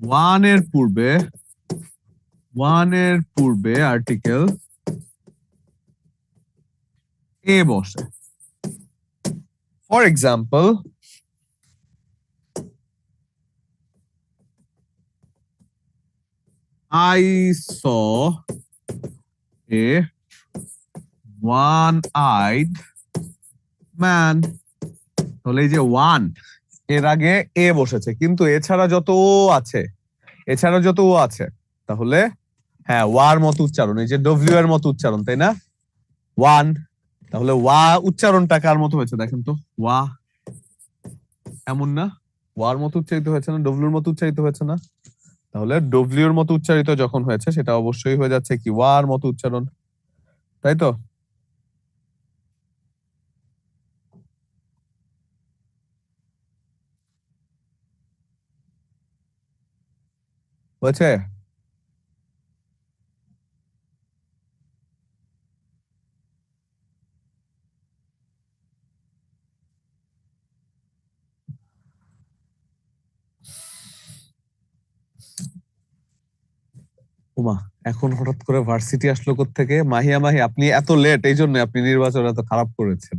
ওয়ানের পূর্বে আর্টিকেল এ বসে। For example, I saw a one-eyed man. তাহলে এই যে ওয়ান এর আগে এ বসেছে, কিন্তু এছাড়া যত ও আছে, তাহলে হ্যাঁ ওয়ার মতো উচ্চারণ, এই যে ডব্লিউ এর মতো উচ্চারণ, তাই না? ওয়ান, তাহলে ওয়া উচ্চারণটা কার মতো হয়েছে দেখেন তো, ওয়া এমন না, ওয়ার মতো উচ্চারিত হয়েছে না, ডব্লিউর মতো উচ্চারিত হয়েছে না? তাহলে ডব্লিউর মতো উচ্চারিত যখন হয়েছে সেটা অবশ্যই হয়ে যাচ্ছে কি ওয়ার মতো উচ্চারণ, তাই তো? হয়েছে? ওমা, এখন হঠাৎ করে ভার্সিটি আসলো কোত্থেকে? মাহিয়া মাহি, আপনি এত লেট, এই জন্য আপনি নির্বাচন এত খারাপ করেছেন।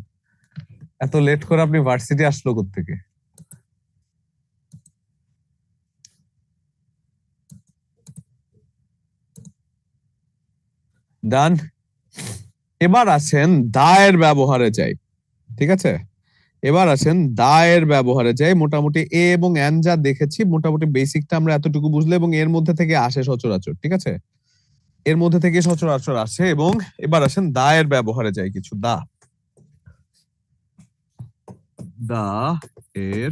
এত লেট করে আপনি ভার্সিটি আসলো কোত্থেকে? ডান। এবার আসেন দায়ের ব্যবহারে যাই, ঠিক আছে? এবার আসেন দায়ের ব্যবহারে যাই। মোটামুটি এ এবং এন যা দেখেছি, মোটামুটি বেসিকটা আমরা এতটুকু বুঝলে, এবং এর মধ্যে থেকে আসে সচরাচর, ঠিক আছে? এর মধ্যে থেকে সচরাচর আসে। এবং এবার আসেন দায়ের ব্যবহারে যাই কিছু। দা এর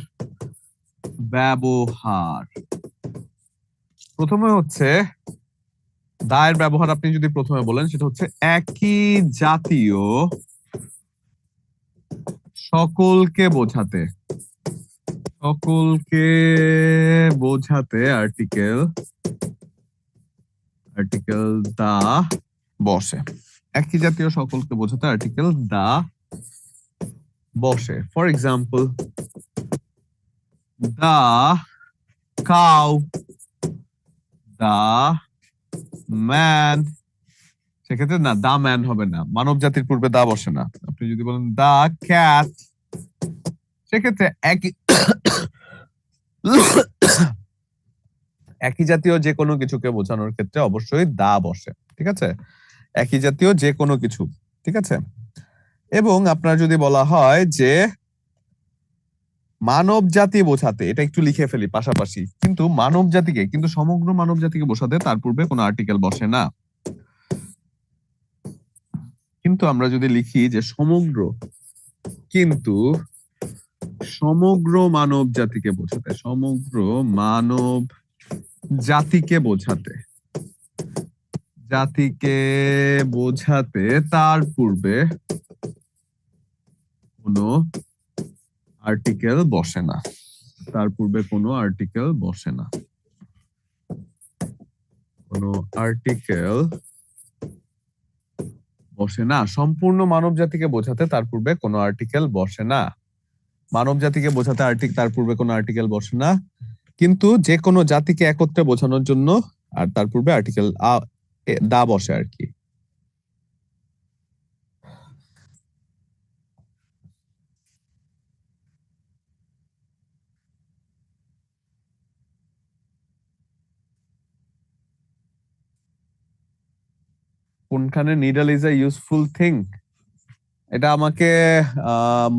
ব্যবহার প্রথমে হচ্ছে, দায়ের ব্যবহার আপনি যদি প্রথমে বলেন সেটা হচ্ছে একই জাতীয় সকলকে বোঝাতে, আর্টিকেল দা বসে। একই জাতীয় সকলকে বোঝাতে আর্টিকেল দা বসে। For example, the cow, the man. সেক্ষেত্রে না, দা ম্যান হবে না, মানব জাতির পূর্বে দা বসে না। আপনি যদি বলেন দা ক্যাট, সেক্ষেত্রে একই জাতীয় যে কোনো কিছুকে বোঝানোর ক্ষেত্রে অবশ্যই দা বসে, ঠিক আছে? একই জাতীয় যে কোনো কিছু, ঠিক আছে? এবং আপনার যদি বলা হয় যে মানব জাতি বোঝাতে, এটা একটু লিখে ফেলি পাশাপাশি, কিন্তু মানব জাতিকে, কিন্তু সমগ্র মানব জাতিকে বোঝাতে তার পূর্বে কোনো আর্টিকেল বসে না। কিন্তু আমরা যদি লিখি যে সমগ্র মানব জাতিকে বোঝাতে, সমগ্র মানব জাতিকে বোঝাতে তার পূর্বে কোনো আর্টিকেল বসে না, কোনো আর্টিকেল বসে না। সম্পূর্ণ মানব জাতিকে বোঝাতে তার পূর্বে কোনো আর্টিকেল বসে না। মানব জাতিকে বোঝাতে তার পূর্বে কোনো আর্টিকেল বসে না, কিন্তু যে কোনো জাতিকে একত্রে বোঝানোর জন্য আর তার পূর্বে আর্টিকেল দা বসে আর কি। কোনখানে needle is a useful thing, এটা আমাকে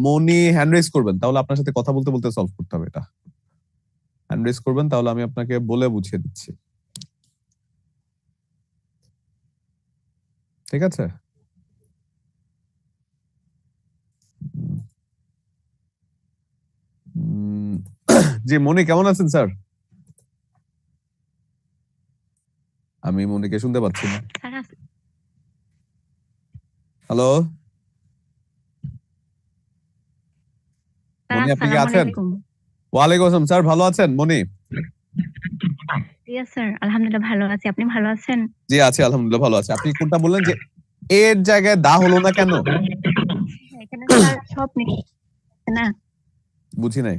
মনি হ্যান্ড রেজ করবেন, তাহলে আপনার সাথে কথা বলতে বলতে সলভ করতে হবে। এটা হ্যান্ড রেজ করবেন, তাহলে আমি আপনাকে বলে বুঝিয়ে দিচ্ছি, ঠিক আছে? জি মনি, কেমন আছেন স্যার? আমি মনিকে শুনতে পাচ্ছি না। হ্যালো মনি, আপনি কি আছেন? ওয়ালাইকুম আসসালাম স্যার, ভালো আছেন মনি? জি স্যার, আলহামদুলিল্লাহ ভালো আছি। আপনি ভালো আছেন? জি আছি, আলহামদুলিল্লাহ ভালো আছি। আপনি কোনটা বললেন যে এর জায়গায় দা হলো না কেন? এখানে স্যার সব না, বুঝি নাই।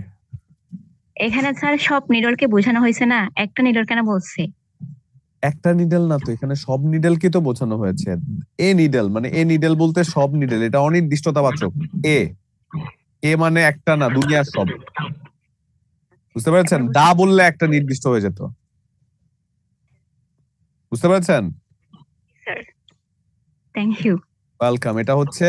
এখানে স্যার সব নিডলকে বোঝানো হয়েছে না, একটা নিডল কেন বলছে? একটা নিডল না তো, এখানে সব নিডলকে তো বোঝানো হয়েছে। এ নিডল মানে, এ নিডল বলতে সব নিডল, এটা অনির্দিষ্টতাবাচক। এ মানে একটা না, দুনিয়ার সব। বুঝতে পেরেছেন? দা বললে একটা নির্দিষ্ট হয়ে যেত। বুঝতে পারছেন? Sir thank you. ওয়েলকাম। এটা হচ্ছে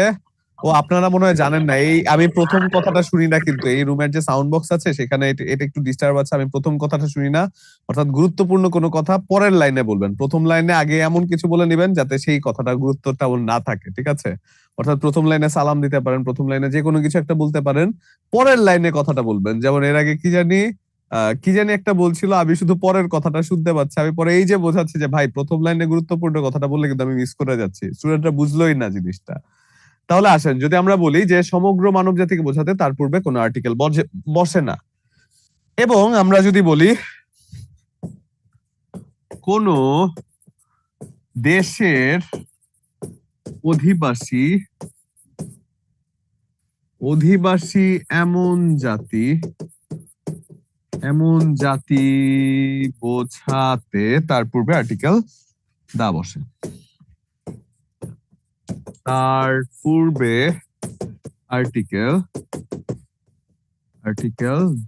আপনারা মনে হয় জানেন না, এই আমি প্রথম কথাটা শুনি না, কিন্তু এই রুমের যে সাউন্ড বক্স আছে সেখানে এটা একটু ডিস্টার্ব আছে। আমি প্রথম কথাটা শুনি না, অর্থাৎ গুরুত্বপূর্ণ কোনো কথা পরের লাইনে বলবেন। প্রথম লাইনে আগে এমন কিছু বলে নেবেন যাতে সেই কথাটা গুরুত্বটা না থাকে, ঠিক আছে? অর্থাৎ প্রথম লাইনে সালাম দিতে পারেন, প্রথম লাইনে যে কোনো কিছু একটা বলতে পারেন, পরের লাইনে কথাটা বলবেন। যেমন এর আগে কি জানি একটা বলছিল, আমি শুধু পরের কথাটা শুনতে পাচ্ছি, আমি পরে এই যে বোঝাচ্ছি যে ভাই প্রথম লাইনে গুরুত্বপূর্ণ কথাটা বললে কিন্তু আমি মিস করে যাচ্ছি, স্টুডেন্টরা বুঝলোই না জিনিসটা। তাহলে আসেন, যদি আমরা বলি যে সমগ্র মানব জাতিকে বোঝাতে তার পূর্বে কোনো আর্টিকেল বসে না, এবং আমরা যদি বলি কোন দেশের অধিবাসী এমন জাতি বোঝাতে তার পূর্বে আর্টিকেল দা বসে, তার পূর্বে আর্টিকেল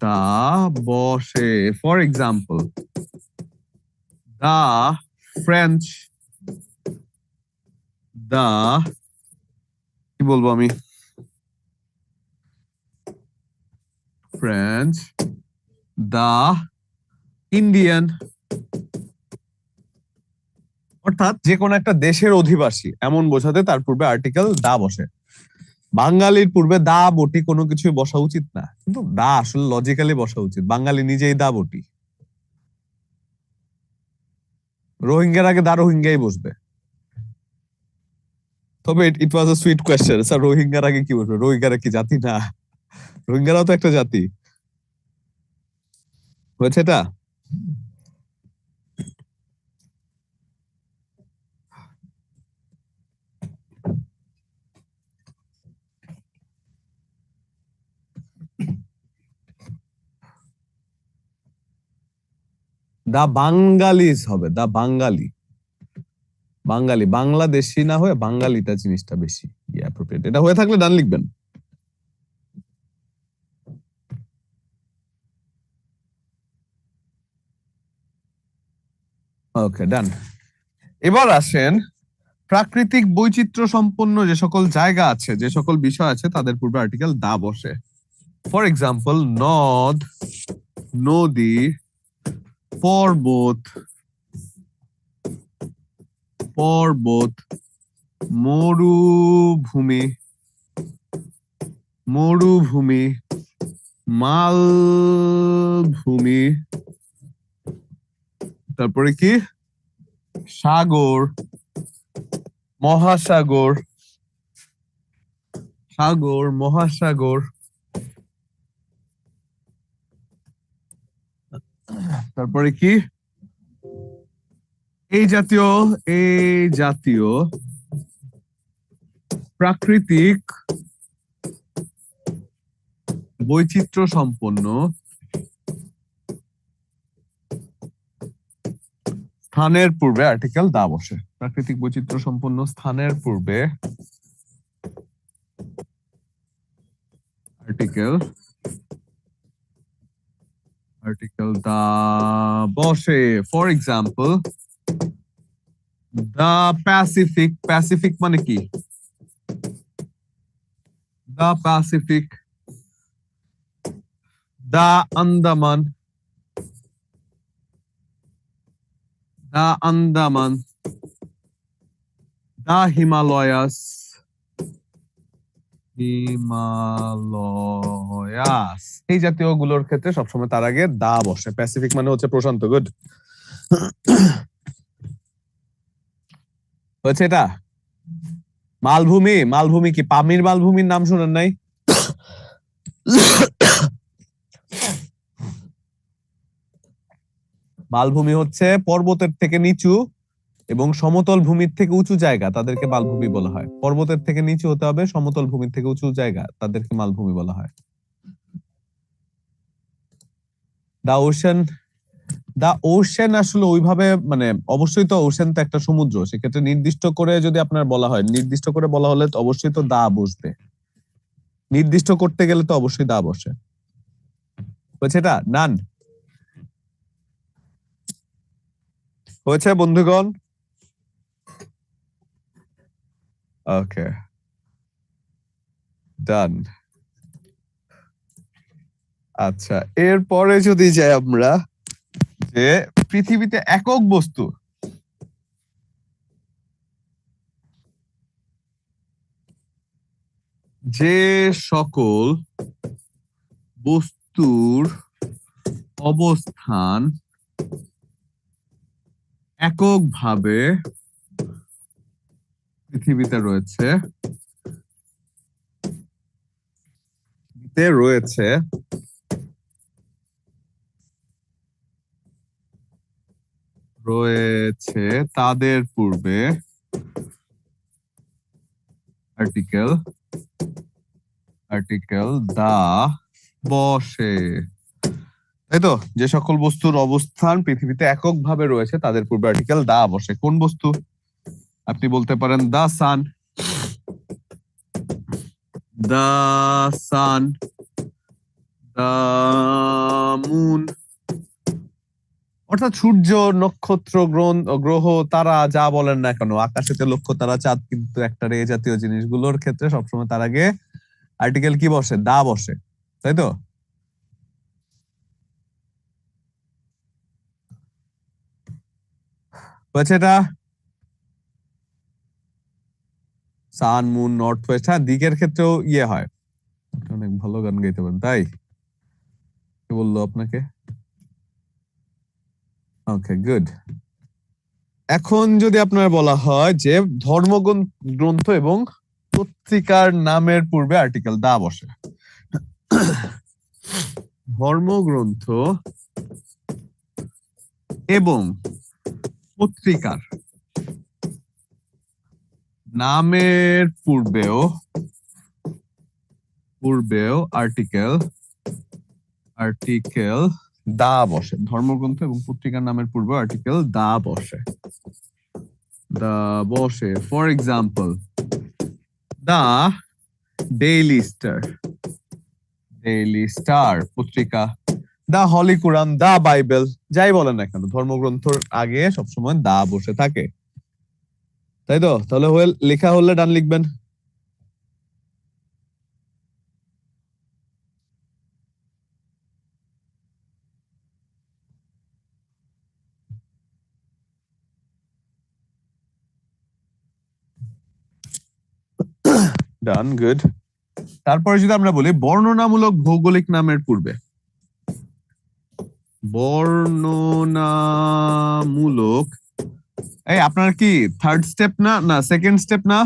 দা বসে। ফর এক্সাম্পল, দা ফ্রেঞ্চ, দা কি বলবো আমি, ফ্রেঞ্চ, দা ইন্ডিয়ান। অর্থাৎ যে কোনো একটা দেশের অধিবাসী এমন বোঝাতে তার পূর্বে আর্টিকেল দা বসে। বাঙালির পূর্বে দা বটি কোনো কিছুই বসা উচিত না, কিন্তু দা আসলে লজিক্যালি বসা উচিত। বাঙালি নিজেই দা বটি। রোহিঙ্গার আগে দা রোহিঙ্গাই বসবে। তবে ইট ওয়াজ আ সুইট কোয়েশ্চেন, স্যার রোহিঙ্গার আগে কি বসবে? রোহিঙ্গারা কি জাতি না? রোহিঙ্গারাও তো একটা জাতি। হয়েছে এটা? দা বাঙালিজ হবে, দা বাঙালি। বাংলাদেশি না হয়ে বাঙালিটা জিনিসটা বেশি অ্যাপ্রোপ্রিয়েট। এটা হয়ে থাকলে ডান লিখবেন। ওকে, ডান। এবার আসেন, প্রাকৃতিক বৈচিত্র্য সম্পন্ন যে সকল জায়গা আছে, যে সকল বিষয় আছে, তাদের পূর্বে আর্টিকেল দা বসে। ফর এক্সাম্পল, নদ, নদী, পর্বত, মরুভূমি, মালভূমি, তারপরে কি সাগর, মহাসাগর, তারপরে কি এই জাতীয় প্রাকৃতিক বৈচিত্র্য সম্পন্ন স্থানের পূর্বে আর্টিকেল দা বসে। প্রাকৃতিক বৈচিত্র্য সম্পন্ন স্থানের পূর্বে আর্টিকেল দা বসে। For example, the Pacific, Pacific মানে কি? The Pacific, the Andaman, the Himalayas, এই জাতীয় গুলোর ক্ষেত্রে সবসময় তার আগে দা বসে। প্যাসিফিক মানে হচ্ছে প্রশান্ত। গুড, হচ্ছে এটা। মালভূমি কি পামির মালভূমির নাম শুনেন নাই? মালভূমি হচ্ছে পর্বতের থেকে নিচু এবং সমতল ভূমির থেকে উঁচু জায়গা, তাদেরকে মালভূমি বলা হয়। পর্বতের থেকে নিচু হতে হবে, সমতল ভূমির থেকে উঁচু জায়গা, তাদেরকে মালভূমি বলা হয়। দা ওশেন আসলে ওইভাবে মানে অবশ্যই তো ওশেন তো একটা সমুদ্র, সেক্ষেত্রে নির্দিষ্ট করে যদি আপনার বলা হয়, নির্দিষ্ট করে বলা হলে তো অবশ্যই তো দা বসবে। নির্দিষ্ট করতে গেলে তো অবশ্যই দা বসে। হয়েছে এটা? নান হয়েছে বন্ধুগণ? ওকে, ডান। আচ্ছা, এরপরে যদি যাই আমরা যে পৃথিবীতে একক বস্তু, যে সকল বস্তুর অবস্থান এককভাবে পৃথিবীতে রয়েছে তাদের পূর্বে আর্টিকেল দা বসে। তাই তো, যে সকল বস্তুর অবস্থান পৃথিবীতে এককভাবে রয়েছে তাদের পূর্বে আর্টিকেল দা বসে। কোন বস্তু? আপনি বলতে পারেন দা সান, দা মুন, অর্থাৎ সূর্য, নক্ষত্র, গ্রহ, তারা যা বলেন না কেন, আকাশেতে লক্ষ্য তারা, চাঁদ, কিন্তু একটা রে জাতীয় জিনিসগুলোর ক্ষেত্রে সবসময় তার আগে আর্টিকেল কি বসে? দা বসে, তাই তো? এটা সান, মুন, নর্থ ওয়েস্ট, হ্যাঁ দিকের ক্ষেত্রেও ইয়ে হয়। অনেক ভালো গান গাইতে পারেন, তাই কে বললো আপনাকে? ওকে, গুড। এখন যদি আপনার বলা হয় যে ধর্মগ্রন্থ এবং পত্রিকার নামের পূর্বে আর্টিকেল দা বসে, ধর্মগ্রন্থ এবং পত্রিকার নামের পূর্বেও আর্টিকেল দা বসে। ধর্মগ্রন্থ এবং পত্রিকার নামের পূর্বে আর্টিকেল দা বসে। For example, the Daily Star পত্রিকা, the Holi Quran, the Bible, যাই বলেন না কেন ধর্মগ্রন্থর আগে সবসময় দা বসে থাকে, তাই তো? তাহলে লেখা হলে ডান লিখবেন। ডান, গুড। তারপরে যদি আমরা বলি বর্ণনামূলক ভৌগোলিক নামের পূর্বে, বর্ণনামূলক, এই আপনার কি থার্ড স্টেপ না সেকেন্ড স্টেপ না?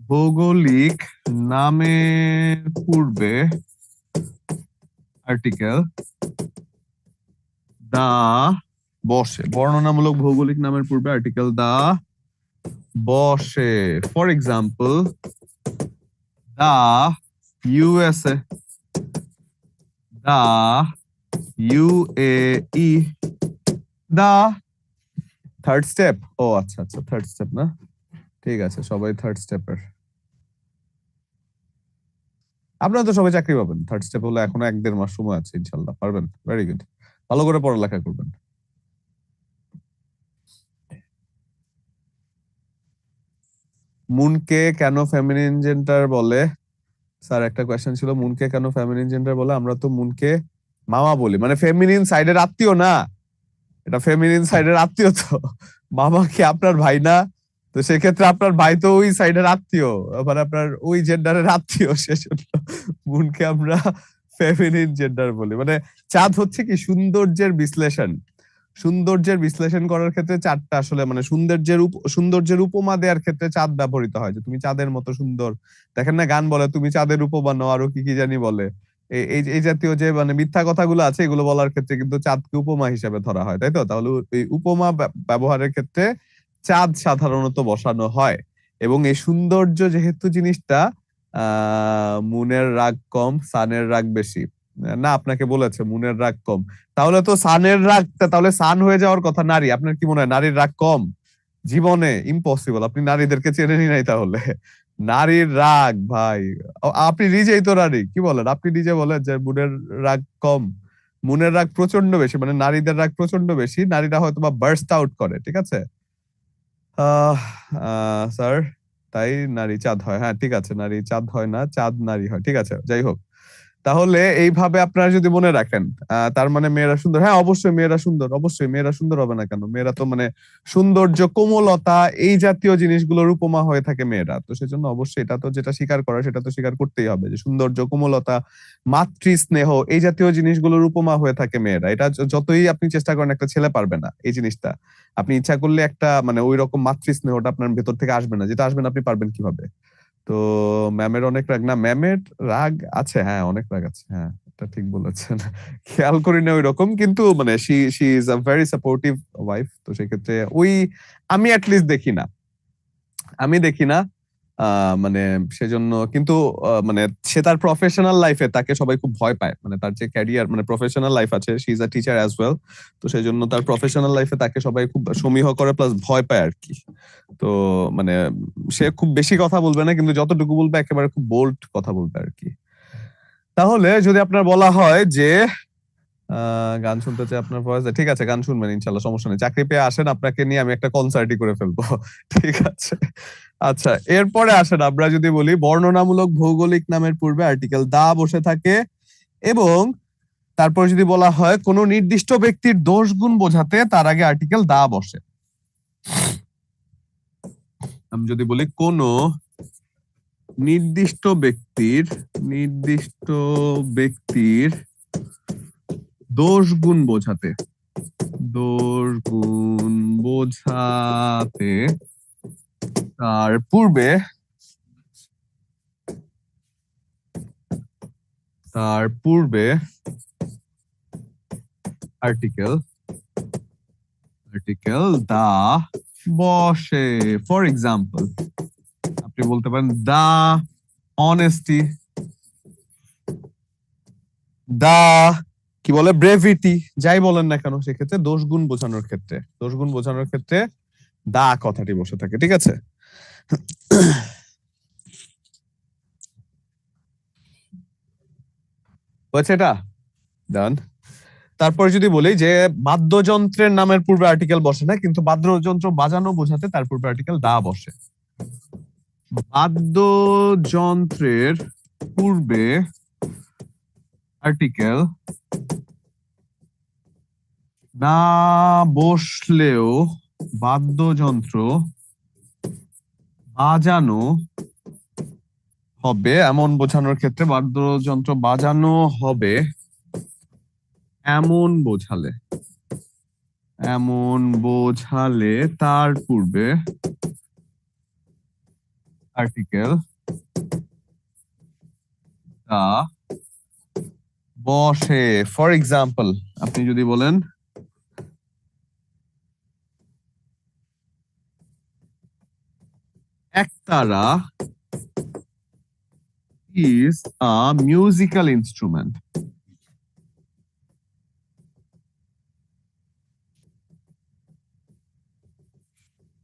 ভৌগোলিক নামের পূর্বে আর্টিকেল দা বসে। বর্ণনামূলক ভৌগোলিক নামের পূর্বে আর্টিকেল দা বসে। For example, the USA, the UAE, the third step. ও আচ্ছা, থার্ড স্টেপ না, ঠিক আছে, সবাই থার্ড স্টেপের। আপনারা তো সবাই চাকরি পাবেন, থার্ড স্টেপ হলো এখনো 1-1.5 মাস সময় আছে, ইনশাল্লাহ পারবেন। ভেরি গুড, ভালো করে পড়ালেখা করবেন। মুনকে কেন ফেমিনিন জেন্ডার বলে? স্যার একটা কোয়েশ্চেন ছিল, মুনকে কেন ফেমিনিন জেন্ডার বলে? আমরা তো মুনকে মামা বলি, মানে ফেমিনিন সাইডের আত্মীয় না, এটা ফেমিনিন সাইডের আত্মীয়। তো মামা কি আপনার ভাই না? তো সেক্ষেত্রে আপনার ভাই তো ওই সাইডের আত্মীয়, মানে আপনার ওই জেন্ডারের আত্মীয়, সেজন্য মুনকে আমরা ফেমিনিন জেন্ডার বলি। মানে চাঁদ হচ্ছে কি সৌন্দর্যের বিশ্লেষণ করার ক্ষেত্রে চাঁদটা আসলে, মানে সৌন্দর্যের উপমা দেওয়ার ক্ষেত্রে চাঁদ ব্যবহৃত হয়, যে তুমি চাঁদের মতো সুন্দর। দেখেন না গান বলে, তুমি চাঁদের উপমা নাও, আরো কি জানি বলে, এই জাতীয় যে মানে মিথ্যা কথাগুলো আছে, এগুলো বলার ক্ষেত্রে কিন্তু চাঁদকে উপমা হিসেবে ধরা হয়, তাই তো? তাহলে এই উপমা ব্যবহারের ক্ষেত্রে চাঁদ সাধারণত বসানো হয়। এবং এই সৌন্দর্য যেহেতু জিনিসটা, মুনের রাগ কম, সানের রাগ বেশি। না, আপনাকে বলেছে মুনের রাগ কম, তাহলে তো সানের রাগ, তাহলে সান হয়ে যাওয়ার কথা নারী। আপনার কি মনে হয় নারীর রাগ কম? জীবনে ইম্পসিবল, আপনি নারীদেরকে চেনেনই নাই তাহলে। নারীর রাগ ভাই, আপনি নিজেই তো নারী, কি বলেন? আপনি নিজে বলেন যে মুনের রাগ কম। মুনের রাগ প্রচন্ড বেশি, মানে নারীদের রাগ প্রচন্ড বেশি, নারীরা হয়তো বা বার্স্ট আউট করে, ঠিক আছে? স্যার তাই নারী চাঁদ হয়, হ্যাঁ ঠিক আছে, নারী চাঁদ হয় না, চাঁদ নারী হয়, ঠিক আছে যাই হোক। তাহলে এইভাবে আপনারা যদি মনে রাখেন, তার মানে মেয়েরা সুন্দর, হ্যাঁ অবশ্যই মেয়েরা সুন্দর, অবশ্যই মেয়েরা সুন্দর হবে না কেন, মেয়েরা তো মানে সৌন্দর্য, কোমলতা এই জাতীয় জিনিসগুলোর উপমা হয়ে থাকে মেয়েরা, তো সেজন্য অবশ্যই এটা তো যেটা স্বীকার করা সেটা তো স্বীকার করতেই হবে যে সৌন্দর্য, কোমলতা, মাতৃ স্নেহ এই জাতীয় জিনিসগুলোর উপমা হয়ে থাকে মেয়েরা। এটা যতই আপনি চেষ্টা করেন একটা ছেলে পারবে না এই জিনিসটা। আপনি ইচ্ছা করলে একটা মানে ওই রকম মাতৃ স্নেহটা আপনার ভেতর থেকে আসবে না, যেটা আসবে না আপনি পারবেন কিভাবে? তো ম্যামের অনেক রাগ না, ম্যামের রাগ আছে, হ্যাঁ অনেক রাগ আছে, হ্যাঁ এটা ঠিক বলেছেন। খেয়াল করি না ওই রকম, কিন্তু মানে she is a very supportive wife, তো সেক্ষেত্রে ওই আমি অ্যাটলিস্ট দেখি না, আমি দেখি না মানে সেজন্য কিন্তু মানে সে তার প্রফেশনাল লাইফে তাকে সবাই খুব ভয় পায়, মানে তার যে ক্যারিয়ার মানে প্রফেশনাল লাইফ আছে, she is a teacher as well, তো সেই জন্য তার প্রফেশনাল লাইফে তাকে সবাই খুব সমীহ করে প্লাস ভয় পায় আর কি। তো মানে সে খুব বেশি কথা বলবে না, কিন্তু যতটুকু বলবে একেবারে খুব বোল্ড কথা বলবে আর কি। তাহলে যদি আপনার বলা হয় যে গান শুনতে চাই আপনার ভয়েস, ঠিক আছে গান শুনবেন ইনশাল্লাহ, সমস্যা নেই, চাকরি পেয়ে আসেন, আপনাকে নিয়ে আমি একটা কনসার্টই করে ফেলবো। ঠিক আছে, আচ্ছা এরপরে আসেন আমরা যদি বলি বর্ণনামূলক ভৌগোলিক নামের পূর্বে আর্টিকেল দা বসে থাকে, এবং তারপর যদি বলা হয় কোন নির্দিষ্ট ব্যক্তির দোষ গুণ বোঝাতে তার আগে আর্টিকেল দা বসে। আমি যদি বলি কোন নির্দিষ্ট ব্যক্তির দোষ গুণ বোঝাতে তার পূর্বে আর্টিকেল দা বসে। ফর এক্সাম্পল আপনি বলতে পারেন দা অনেস্টি, দা কি বলে ব্রেভিটি, যাই বলেন না কেন সেক্ষেত্রে দোষ গুণ বোঝানোর ক্ষেত্রে দা কথাটি বসে থাকে, ঠিক আছে। হয়েছে এটা ডান। তারপর যদি বলি যে বাদ্যযন্ত্রের নামের পূর্বে আর্টিকেল বসে না, কিন্তু বাদ্যযন্ত্র বাজানো বোঝাতে তার পূর্বে আর্টিকেল দা বসে। বাদ্যযন্ত্রের পূর্বে আর্টিকেল না বসলেও বাদ্যযন্ত্র বাজানো হবে এমন বোঝানোর ক্ষেত্রে, বাদ্যযন্ত্র বাজানো হবে এমন বোঝালে তার পূর্বে আর্টিকেল দা বসে। ফর এক্সাম্পল আপনি যদি বলেন একতারা is a musical instrument.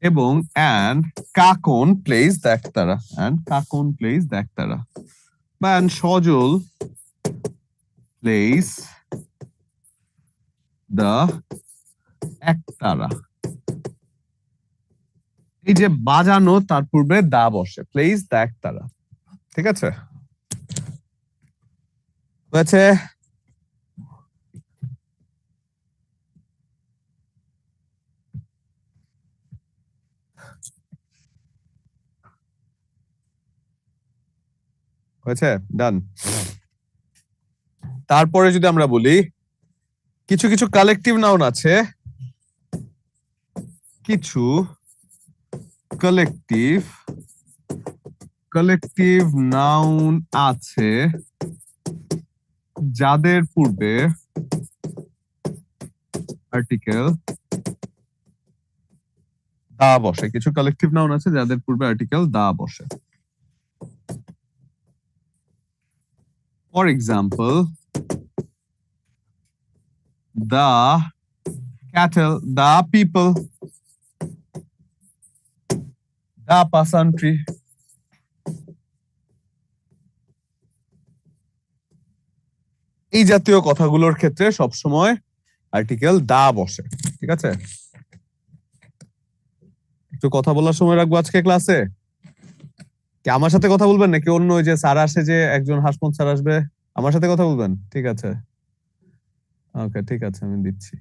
এবং and Kakon plays the ektara, and Sajal plays the একতারা। এই যে বাজানো তার পূর্বে দা বসে, plays the একতারা, ঠিক আছে হয়েছে। ডান। তারপরে যদি আমরা বলি কিছু কিছু কালেকটিভ নাউন আছে, কিছু কালেকটিভ নাউন আছে যাদের পূর্বে আর্টিকেল দা বসে, কিছু কালেকটিভ নাউন আছে যাদের পূর্বে আর্টিকেল দা বসে। For example the cattle, the people, the peasantry. এই জাতীয় কথাগুলোর ক্ষেত্রে সবসময় আর্টিকেল দা বসে, ঠিক আছে। একটু কথা বলার সময় রাখবো আজকে ক্লাসে। কি আমার সাথে কথা বলবেন নাকি অন্য ওই যে স্যার আসে, যে একজন হাসমত স্যার আসবে, আমার সাথে কথা বলবেন? ঠিক আছে, ওকে ঠিক আছে, আমি দিচ্ছি।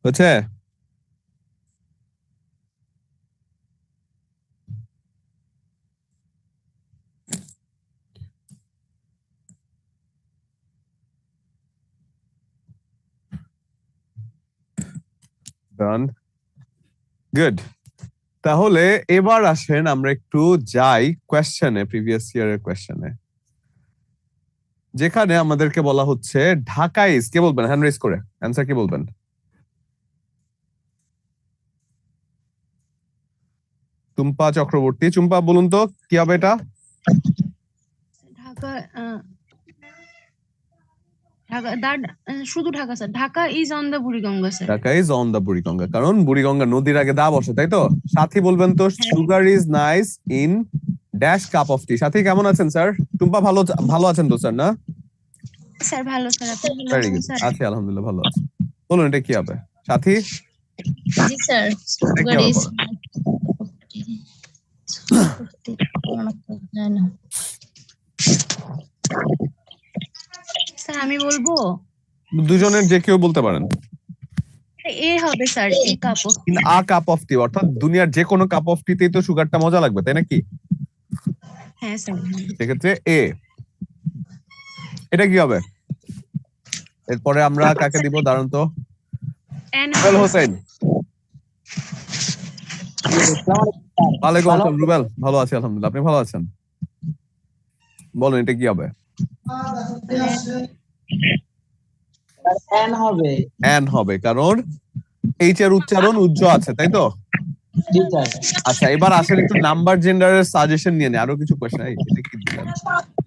হচ্ছে? ডান, গুড। তাহলে এবার আসেন আমরা একটু যাই কোয়েশ্চেনে, প্রিভিয়াস ইয়ারের কোয়েশ্চেনে, যেখানে আমাদেরকে বলা হচ্ছে ঢাকা ইজ, কে বলবেন হ্যান্ড রেজ করে অ্যান্সার কি বলবেন? টুম্পা চক্রবর্তী, চুম্পা বলুন তো কি হবে এটা? ঢাকা শুধু Dhaka sir, Dhaka is on the Buriganga sir. Dhaka is on the Buriganga, কারণ বুড়িগঙ্গা নদীর আগে দা বসে, তাই তো? সাথী বলবেন তো sugar is nice in dash cup of tea. Sathi কেমন আছেন স্যার? টুম্পা ভালো আছেন তো স্যার? না স্যার ভালো স্যার, আপনি ভালো ভেরি আছেন গুড, স্যার? আছি আলহামদুলিল্লাহ ভালো আছি। বলুন এটা কি হবে সাথী? জি স্যার, সুগার হবে ইজ স্যার আমি বলবো, দুজনের যে কেউ বলতে পারেন। এ হবে sir, a cup of. In a cup of tea, অর্থাৎ দুনিয়ার যে কোনো কাপ অফ টিতেই তো সুগারটা মজা লাগবে, তাই নাকি? হ্যাঁ স্যার। সেক্ষেত্রে এ, এটা কি হবে? এরপরে আমরা কাকে দিব দাঁড়ান তো? রুবেল হোসেন। ওয়ালাইকুম আসসালাম রুবেল, ভালো আছি আলহামদুলিল্লাহ, আপনি ভালো আছেন? বলুন এটা কি হবে? এন হবে, কারণ এইচ এর উচ্চারণ উজ্জ আছে, তাই তো? আচ্ছা এবার আসেন একটু নাম্বার জেন্ডারের সাজেশন নিয়ে নেই। আরো কিছু কোয়েশ্চেন, এটা কি দিলেন?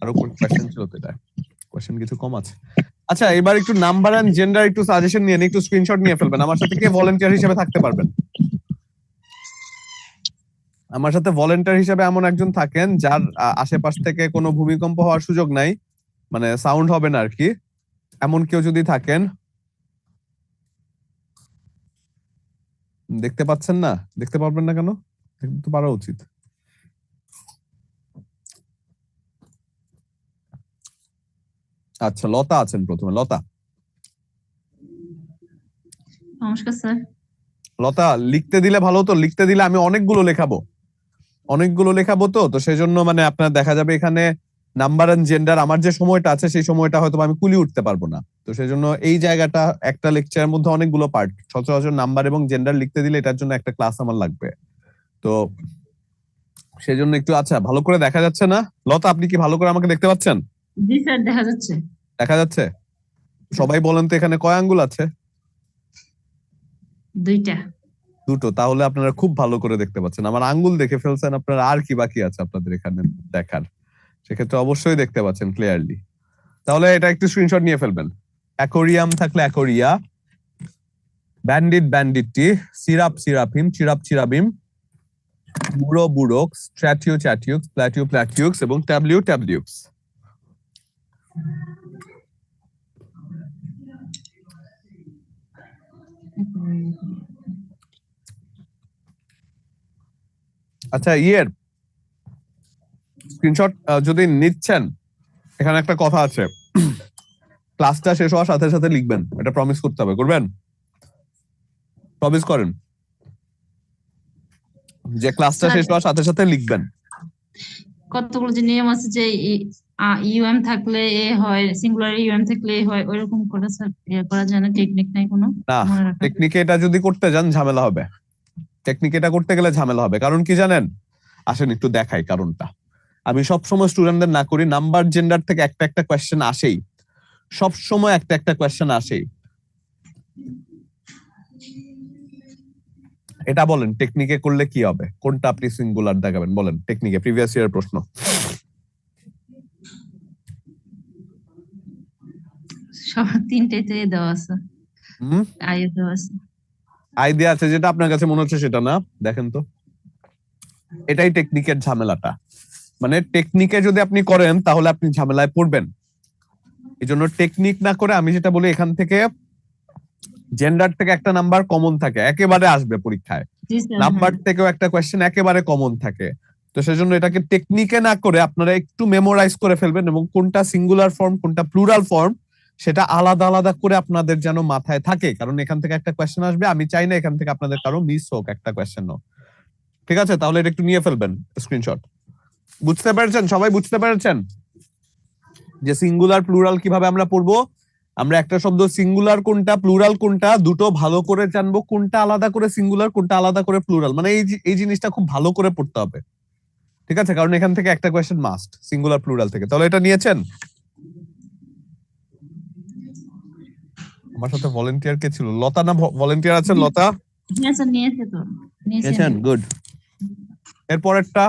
আরো কোয়েশ্চেন ছিল তো, এটা কোয়েশ্চেন কিছু কম আছে। আচ্ছা এবার একটু নাম্বার এন্ড জেন্ডার একটু সাজেশন নিয়ে নিন, একটু স্ক্রিনশট নিয়ে ফেলবেন। আমার সাথে কে ভলান্টিয়ার হিসেবে থাকতে পারবেন? আমার সাথে ভলান্টিয়ার হিসেবে এমন একজন থাকেন যার আশেপাশ থেকে কোনো ভূমিকম্প হওয়ার সুযোগ নাই, মানে সাউন্ড হবে না আর কি, এমন কেউ যদি থাকেন। দেখতে পাচ্ছেন না? দেখতে পারবেন না কেন? দেখতে তো পারা উচিত। আচ্ছা লতা আছেন প্রথমে, লতা। নমস্কার স্যার। লতা লিখতে দিলে ভালো হতো, লিখতে দিলে আমি অনেকগুলো লেখাবো তো সেই জন্য মানে আপনার দেখা যাবে এখানে নাম্বার এন্ড জেন্ডার, আমার যে সময়টা আছে সেই সময়টা হয়তো আমি কুলিয়ে উঠতে পারবো না। তো সেই জন্য এই জায়গাটা, একটা লেকচারের মধ্যে অনেকগুলো পার্ট, সচরাচর নাম্বার এবং জেন্ডার লিখতে দিলে এটার জন্য একটা ক্লাস আমার লাগবে। তো সেই জন্য একটু, আচ্ছা ভালো করে দেখা যাচ্ছে না? লতা আপনি কি ভালো করে আমাকে দেখতে পাচ্ছেন? জি স্যার, দেখা যাচ্ছে। দেখা যাচ্ছে? সবাই বলেন তো এখানে কয় আঙ্গুল আছে? দুটো। তাহলে আপনারা খুব ভালো করে দেখতে পাচ্ছেন। আমার আঙ্গুল দেখে ফেলছেন আপনারা, আর কি বাকি আছে আপনাদের এখানে দেখার? সেক্ষেত্রে অবশ্যই দেখতে পাচ্ছেন ক্লিয়ারলি। তাহলে এটা একটু স্ক্রিনশট নিয়ে ফেলবেন। অ্যাকোরিয়াম থাকলে অ্যাকোরিয়া, ব্যান্ডিট ব্যান্ডিটটি, সিরাপ সিরাপিম, চিরাপ চিরাবিম, বুড়ো বুড়োক্স, স্ট্র্যাটিউ চ্যাটিউক্স, প্ল্যাটিউ প্ল্যাটিউক্স এবং ট্যাবলিউ ট্যাবলিউক্স। আচ্ছা ইয়ের স্ক্রিনশট যদি নিচ্ছেন, এখানে একটা কথা আছে, ক্লাসটা শেষ হওয়ার সাথে সাথে লিখবেন, এটা প্রমিস করতে হবে। করবেন? প্রমিস করেন যে ক্লাসটা শেষ হওয়ার সাথে সাথে লিখবেন। কতগুলো যে নিয়ম আছে যে ইউএম থাকলে এ হয়, সিঙ্গুলার ইউএম থাকলে এ হয়, ওইরকম করে স্যার করা যায় না? টেকনিক নাই কোনো? না, টেকনিকে এটা যদি করতে যান ঝামেলা হবে, টেকনিকে এটা করতে গেলে ঝামেলা হবে। কারণ কি জানেন? আসেন একটু দেখাই কারণটা। আমি সবসময় স্টুডেন্টদের না করি, নাম্বার জেন্ডার থেকে একটা একটা কোয়েশ্চেন আসেই, সবসময় একটা একটা কোয়েশ্চেন আসেই। এটা বলেন টেকনিকে করলে কি হবে? কোনটা আপনি সিঙ্গুলার দেখাবেন বলেন? টেকনিকে প্রিভিয়াস ইয়ারের প্রশ্ন। সব তিনটেতে দেওয়া আছে, হুম, আইও দেওয়া আছে। আইডিয়া আছে যেটা আপনার কাছে মনে হচ্ছে সেটা না, দেখেন তো। এটাই টেকনিকের ঝামেলাটা, মানে টেকনিকে যদি আপনি করেন তাহলে আপনি ঝামেলায় পড়বেন। এই জন্য টেকনিক না করে আমি যেটা বলি, এখান থেকে জেন্ডার থেকে একটা নাম্বার কমন থাকে, একেবারে আসবে পরীক্ষায়। জি স্যার, নাম্বার থেকেও একটা কোয়েশ্চেন একেবারে কমন থাকে। তো সেজন্য এটাকে টেকনিকে না করে আপনারা একটু মেমোরাইজ করে ফেলবেন, এবং কোনটা সিঙ্গুলার ফর্ম কোনটা প্লুরাল ফর্ম সেটা আলাদা আলাদা করে আপনাদের যেন মাথায় থাকে, কারণ এখান থেকে একটা কোয়েশ্চেন আসবে, আমি চাই না এখান থেকে আপনাদের কারো মিস হোক একটা কোয়েশ্চেনও। ঠিক আছে, তাহলে এটা একটু নিয়ে ফেলবেন স্ক্রিনশট। বুঝতে পেরেছেন? সবাই বুঝতে পেরেছেন যে সিঙ্গুলার প্লুরাল কিভাবে আমরা পড়বো? আমরা একটা শব্দ সিঙ্গুলার কোনটা প্লুরাল কোনটা দুটো ভালো করে জানবো, কোনটা আলাদা করে সিঙ্গুলার কোনটা আলাদা করে প্লুরাল, মানে এই জিনিসটা খুব ভালো করে পড়তে হবে। ঠিক আছে, কারণ এখান থেকে একটা কোয়েশ্চেন মাস্ট সিঙ্গুলার প্লুরাল থেকে। তাহলে এটা নিয়েছেন? আমার সাথে ভলেন্টিয়ার কে ছিল? লতা না ভলেন্টিয়ার আছেন? লতা হ্যাঁ স্যার, নিয়েছে তো, নিয়েছেন, গুড। এরপরেরটা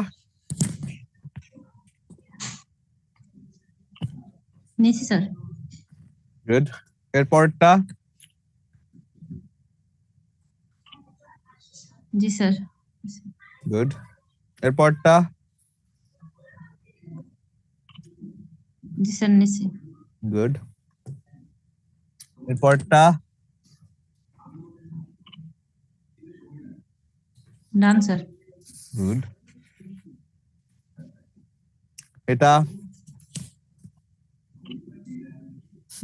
নিয়েছি স্যার। গুড। এরপরেরটা জি স্যার। গুড। এরপরটা জি স্যার, নিয়েছি। গুড। এরপরটা ডান স্যার। গুড। এটা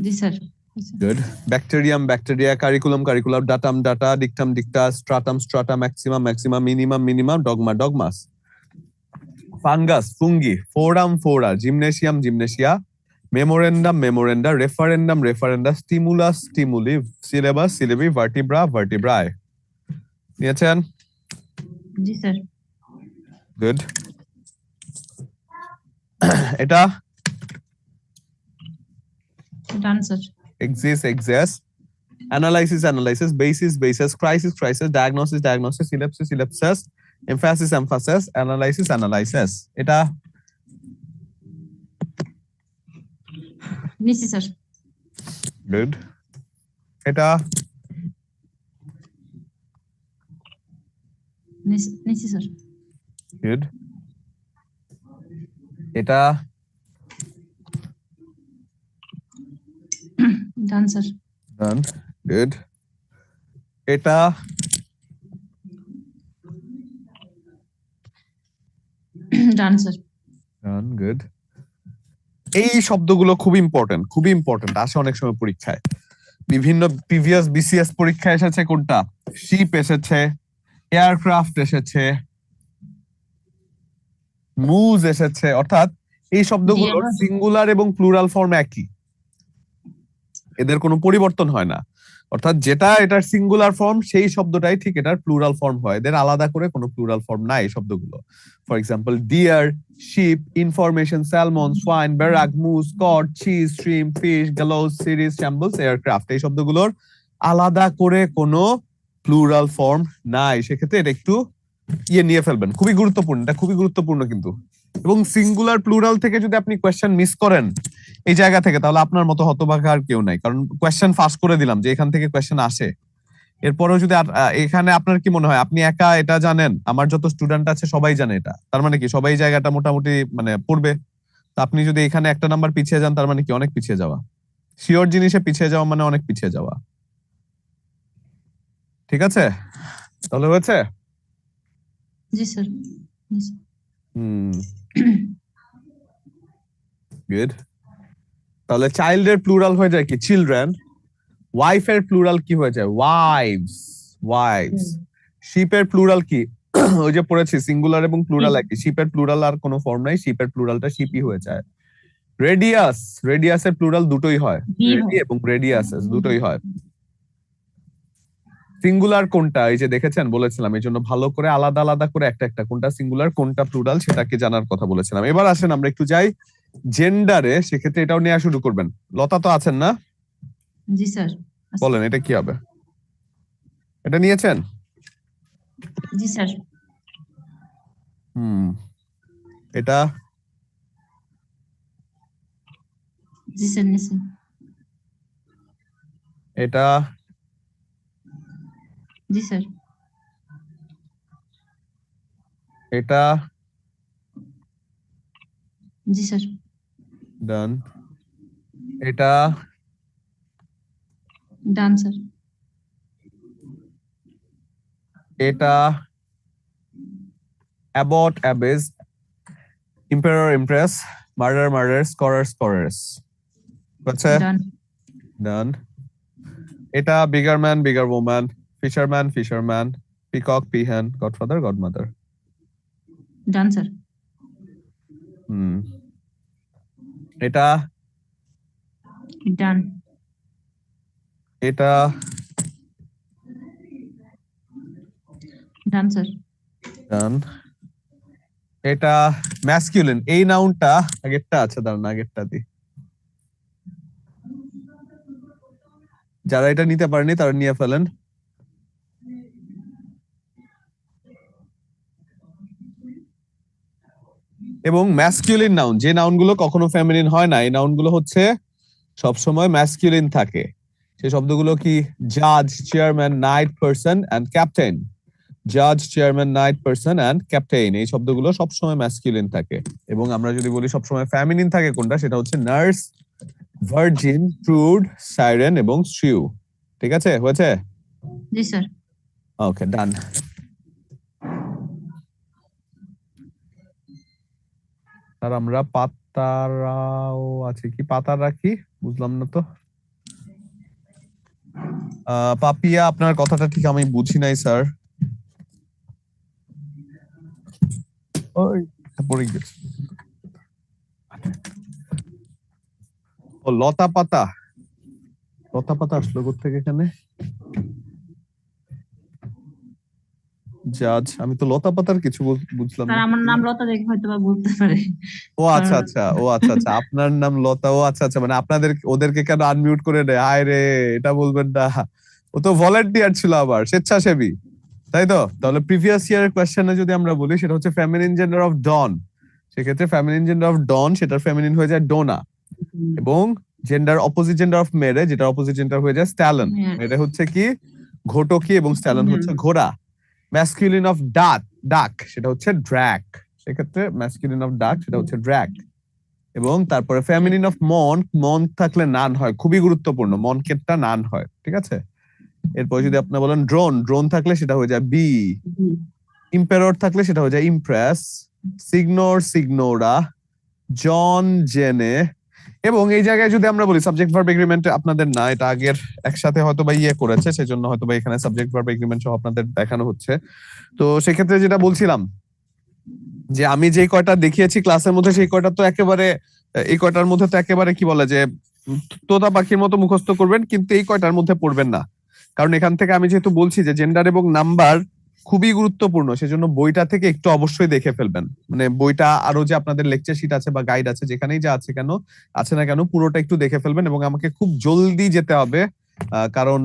জি sir. Good. Bacterium bacteria, curriculum curriculum, datum data, dictum dicta, stratum strata, maximum maximum, minimum minimum, dogma dogmas. Fungus fungi, forum fora, gymnasium gymnasia, memorandum memoranda, referendum referenda, stimulus stimuli, syllabus syllabi, vertebra vertebrae. নিয়েছেন? জি sir. Good. এটা done sir. exist exists, analysis analysis, basis basis, crisis crisis, diagnosis diagnosis, ellipsis ellipsis, emphasis emphasis, analysis analysis. এটা নিয়েছি sir. Good. এটা নিয়েছি sir. Good. এটা done sir. ডান, good. এটা done sir. ডান, good. এই শব্দগুলো খুব ইম্পর্টেন্ট আসে অনেক সময় পরীক্ষায়। বিভিন্ন প্রিভিয়াস বিসিএস পরীক্ষায় এসেছে কোনটা? শিপ এসেছে, এয়ারক্রাফট এসেছে, মুজ এসেছে, অর্থাৎ এই শব্দগুলোর সিঙ্গুলার এবং প্লুরাল ফর্ম একই, এদের কোনো পরিবর্তন হয় না। অর্থাৎ যেটা এটার সিঙ্গুলার ফর্ম সেই শব্দটাই ঠিক এটার প্লুরাল ফর্ম হয়, এদের আলাদা করে কোনো প্লুরাল ফর্ম নাই এই শব্দগুলো। For example deer, sheep, information, salmon, swine, barrack, moose, cod, cheese, stream, fish, gallows, series, shambles, aircraft, এই শব্দগুলোর আলাদা করে কোনো প্লুরাল ফর্ম নাই। সেক্ষেত্রে এটা একটু নিয়ে ফেলবেন, খুবই গুরুত্বপূর্ণ, এটা খুবই গুরুত্বপূর্ণ কিন্তু। এবং সিঙ্গুলার প্লুরাল থেকে যদি আপনি কোয়েশ্চেন মিস করেন এই জায়গা থেকে, তাহলে আপনার মতো হতভাগা আর কেউ নাই, কারণ কোয়েশ্চেন ফাঁস করে দিলাম যে এখান থেকে কোয়েশ্চেন আসে। এরপরেও যদি এখানে আপনার কি মনে হয় আপনি একা এটা জানেন, আমার যত স্টুডেন্ট আছে সবাই জানে এটা, তার মানে কি সবাই জায়গাটা মোটামুটি মানে পড়বে। তো আপনি যদি এখানে একটা নাম্বার পিছিয়ে যান তার মানে কি অনেক পিছিয়ে যাওয়া, শিওর জিনিসে পিছিয়ে যাওয়া মানে অনেক পিছিয়ে যাওয়া। ঠিক আছে, তাহলে হয়েছে? জি স্যার। গুড। তাহলে চাইল্ডের প্লুরাল হয়ে যায় কি? চিলড্রেন। ওয়াইফের প্লুরাল কি হয়ে যায়? Wives wives. শিপের প্লুরাল কি? ওই যে পড়েছি সিঙ্গুলার এবং প্লুরাল একই, শিপের প্লুরাল আর কোনো ফর্ম নাই, শিপের প্লুরালটা শিপই হয়ে যায়। রেডিয়াস, রেডিয়াসের প্লুরাল দুটোই হয়, রেডি এবং রেডিয়াসেস দুটোই হয়। সিঙ্গুলার কোনটা এই যে দেখেছেন বলেছিলাম, এই জন্য ভালো করে আলাদা আলাদা করে একটা একটা কোনটা সিঙ্গুলার কোনটা প্লুরাল সেটাকে জানার কথা বলেছিলাম। এবার আসেন আমরা একটু যাই জেন্ডারে, সেক্ষেত্রে এটাও নেওয়া শুরু করবেন। লতা তো আছেন না? জি স্যার। বলেন এটা কি হবে? এটা নিয়েছেন? জি স্যার। এটা জি স্যার, নিয়েছি। এটা জি স্যার। এটা জি স্যার। ডান। এটা ডান স্যার। এটা abbot, abbess, empire, empress, murder, murder, scorer, scorers. আচ্ছা, ডান। ডান। এটা bigger man, bigger woman, fisherman, fisherman, peacock, peahen, godfather, godmother. Done sir. এটা ডান। এটা ডান স্যার। ডান। এটা masculine, এই নাউনটা আগেরটা আছে, দাঁড়ান আগেরটা দি। যারা এটা নিতে পারেনি তারা নিয়ে ফেলেন। এবং ম্যাসকিউলিন নাউন, যে নাউনগুলো কখনো ফেমিনিন হয় না, এই নাউনগুলো হচ্ছে সবসময় ম্যাসকিউলিন থাকে। সেই শব্দগুলো কি? জাজ, chairman, night, person and captain. জাজ, chairman, night, person and captain, এই শব্দগুলো সবসময় ম্যাসকিউলিন থাকে। এবং আমরা যদি বলি সবসময় ফেমিনিন থাকে কোনটা, সেটা হচ্ছে নার্স, ভার্জিন, ট্রুড, সাইরেন এবং শ্রিউ। ঠিক আছে, হয়েছে? জি স্যার। ওকে, ডান। আর আমরা পাতারাও আছে কি? পাতা রাখি, বুঝলাম না তো। পাপিয়া, আপনার কথাটা ঠিক আমি বুঝি নাই স্যার। ওই পড়ে গেছে। ও লতা পাতা, লতা পাতা আসলো কোথেকে এখানে? জাজ, আমি তো লতা পাতার কিছু বুঝলাম স্যার না। আমার নাম লতা দেখে হয়তো বা বলতে পারে। ও আচ্ছা আচ্ছা, ও আচ্ছা আচ্ছা, আপনার নাম লতা। ও আচ্ছা আচ্ছা, মানে আপনাদের ওদেরকে কেন আনমিউট করে দেয়? হায় রে, এটা বলবেন না। ও তো ভলান্টিয়ার ছিল, আবার স্বেচ্ছাসেবী, তাই তো? তাহলে প্রিভিয়াস ইয়ারের কোয়েশ্চেনে যদি আমরা বলি, সেটা হচ্ছে ফেমিনিন জেন্ডার অফ ডন। সেক্ষেত্রে ফেমিনিন জেন্ডার অফ ডন, সেটার ফেমিনিন হয়ে যায় ডোনা। এবং জেন্ডার অপোজিট জেন্ডার অফ মেরে, যেটা অপোজিট জেন্ডার হয়ে যায় স্ট্যালন। মেরে হচ্ছে কি? ঘোটকি, এবং স্ট্যালন হচ্ছে ঘোড়া। ম্যাসকুলিন অফ ডাক, ডাক সেটা হচ্ছে ড্র্যাক। সেক্ষেত্রে ম্যাসকুলিন অফ ডাক সেটা হচ্ছে ড্র্যাক। এবং তারপরে ফেমিনিন অফ মন, মন থাকলে নান হয়, খুবই গুরুত্বপূর্ণ, মনকেটটা নান হয়। ঠিক আছে? এরপর যদি আপনি বলেন ড্রোন, ড্রোন থাকলে সেটা হয়ে যায় বি। ইম্পেরর থাকলে সেটা হয়ে যায় ইমপ্রেস। সিগনোর, সিগনোরা। জন, জেনে। এবং এই জায়গায় যদি আমরা বলি সাবজেক্ট ভার্ব এগ্রিমেন্ট আপনাদের না, এটা আগের একসাথে হয়তো বা ইয়ে করেছে, সেজন্য হয়তো বা এখানে সাবজেক্ট ভার্ব এগ্রিমেন্ট সহ আপনাদের দেখানো হচ্ছে। তো সেক্ষেত্রে যেটা বলছিলাম, যে আমি যে কয়টা দেখিয়েছি ক্লাসের মধ্যে, সেই কয়টা তো একেবারে, এই কয়টার মধ্যে তো একেবারে কি বলে যে তোতা পাখির মতো মুখস্থ করবেন, কিন্তু এই কয়টার মধ্যে পড়বেন না। কারণ এখান থেকে আমি যেহেতু বলছি যে জেন্ডার এবং নাম্বার খুবই গুরুত্বপূর্ণ, সেজন্য বইটা থেকে একটু অবশ্যই দেখে ফেলবেন। মানে বইটা আরো যে আপনাদের লেকচার শিট আছে বা গাইড আছে, যেখানেই যা আছে কেন, আছে না কেন, পুরোটা একটু দেখে ফেলবেন। এবং আমাকে খুব জলদি যেতে হবে, কারণ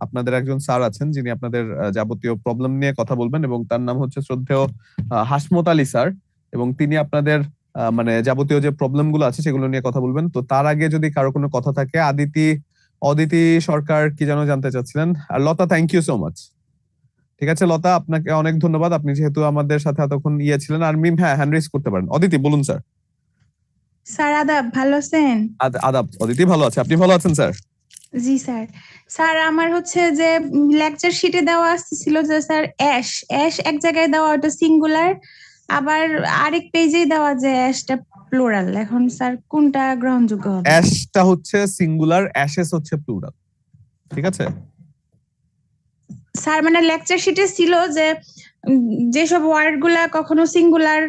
আপনাদের একজন স্যার আছেন যিনি আপনাদের যাবতীয় প্রবলেম নিয়ে কথা বলবেন, এবং তার নাম হচ্ছে শ্রদ্ধেয় হাসমত আলী স্যার। এবং তিনি আপনাদের মানে যাবতীয় যে প্রবলেম গুলো আছে সেগুলো নিয়ে কথা বলবেন। তো তার আগে যদি কারো কোনো কথা থাকে, অদিতি সরকার কি যেন জানতে চাচ্ছিলেন। আর লতা, থ্যাংক ইউ সো মাচ। ঠিক আছে লতা, আপনাকে অনেক ধন্যবাদ, আপনি যেহেতু আমাদের সাথে এতক্ষণ ইয়ে ছিলেন। আর মিম, হ্যাঁ, হ্যান্ড রেজ করতে পারেন। অদিতি বলুন স্যার। স্যার আদাব, ভালো আছেন? আদাব। অদিতি ভালো আছে, আপনি ভালো আছেন স্যার? জি স্যার। স্যার আমার হচ্ছে যে লেকচার শিটে দেওয়া ছিল যে স্যার অ্যাশ, অ্যাশ এক জায়গায় দেওয়া, ওটা সিঙ্গুলার, আবার আরেক পেজেই দেওয়া যে অ্যাশটা প্লুরাল। এখন স্যার কোনটা গ্রহণযোগ্য হবে? অ্যাশটা হচ্ছে সিঙ্গুলার, অ্যাশেস হচ্ছে প্লুরাল। ঠিক আছে স্যার মানে লেকচার শিটে ছিল যে যেসব ওয়ার্ড গুলা কখনো সিঙ্গুলার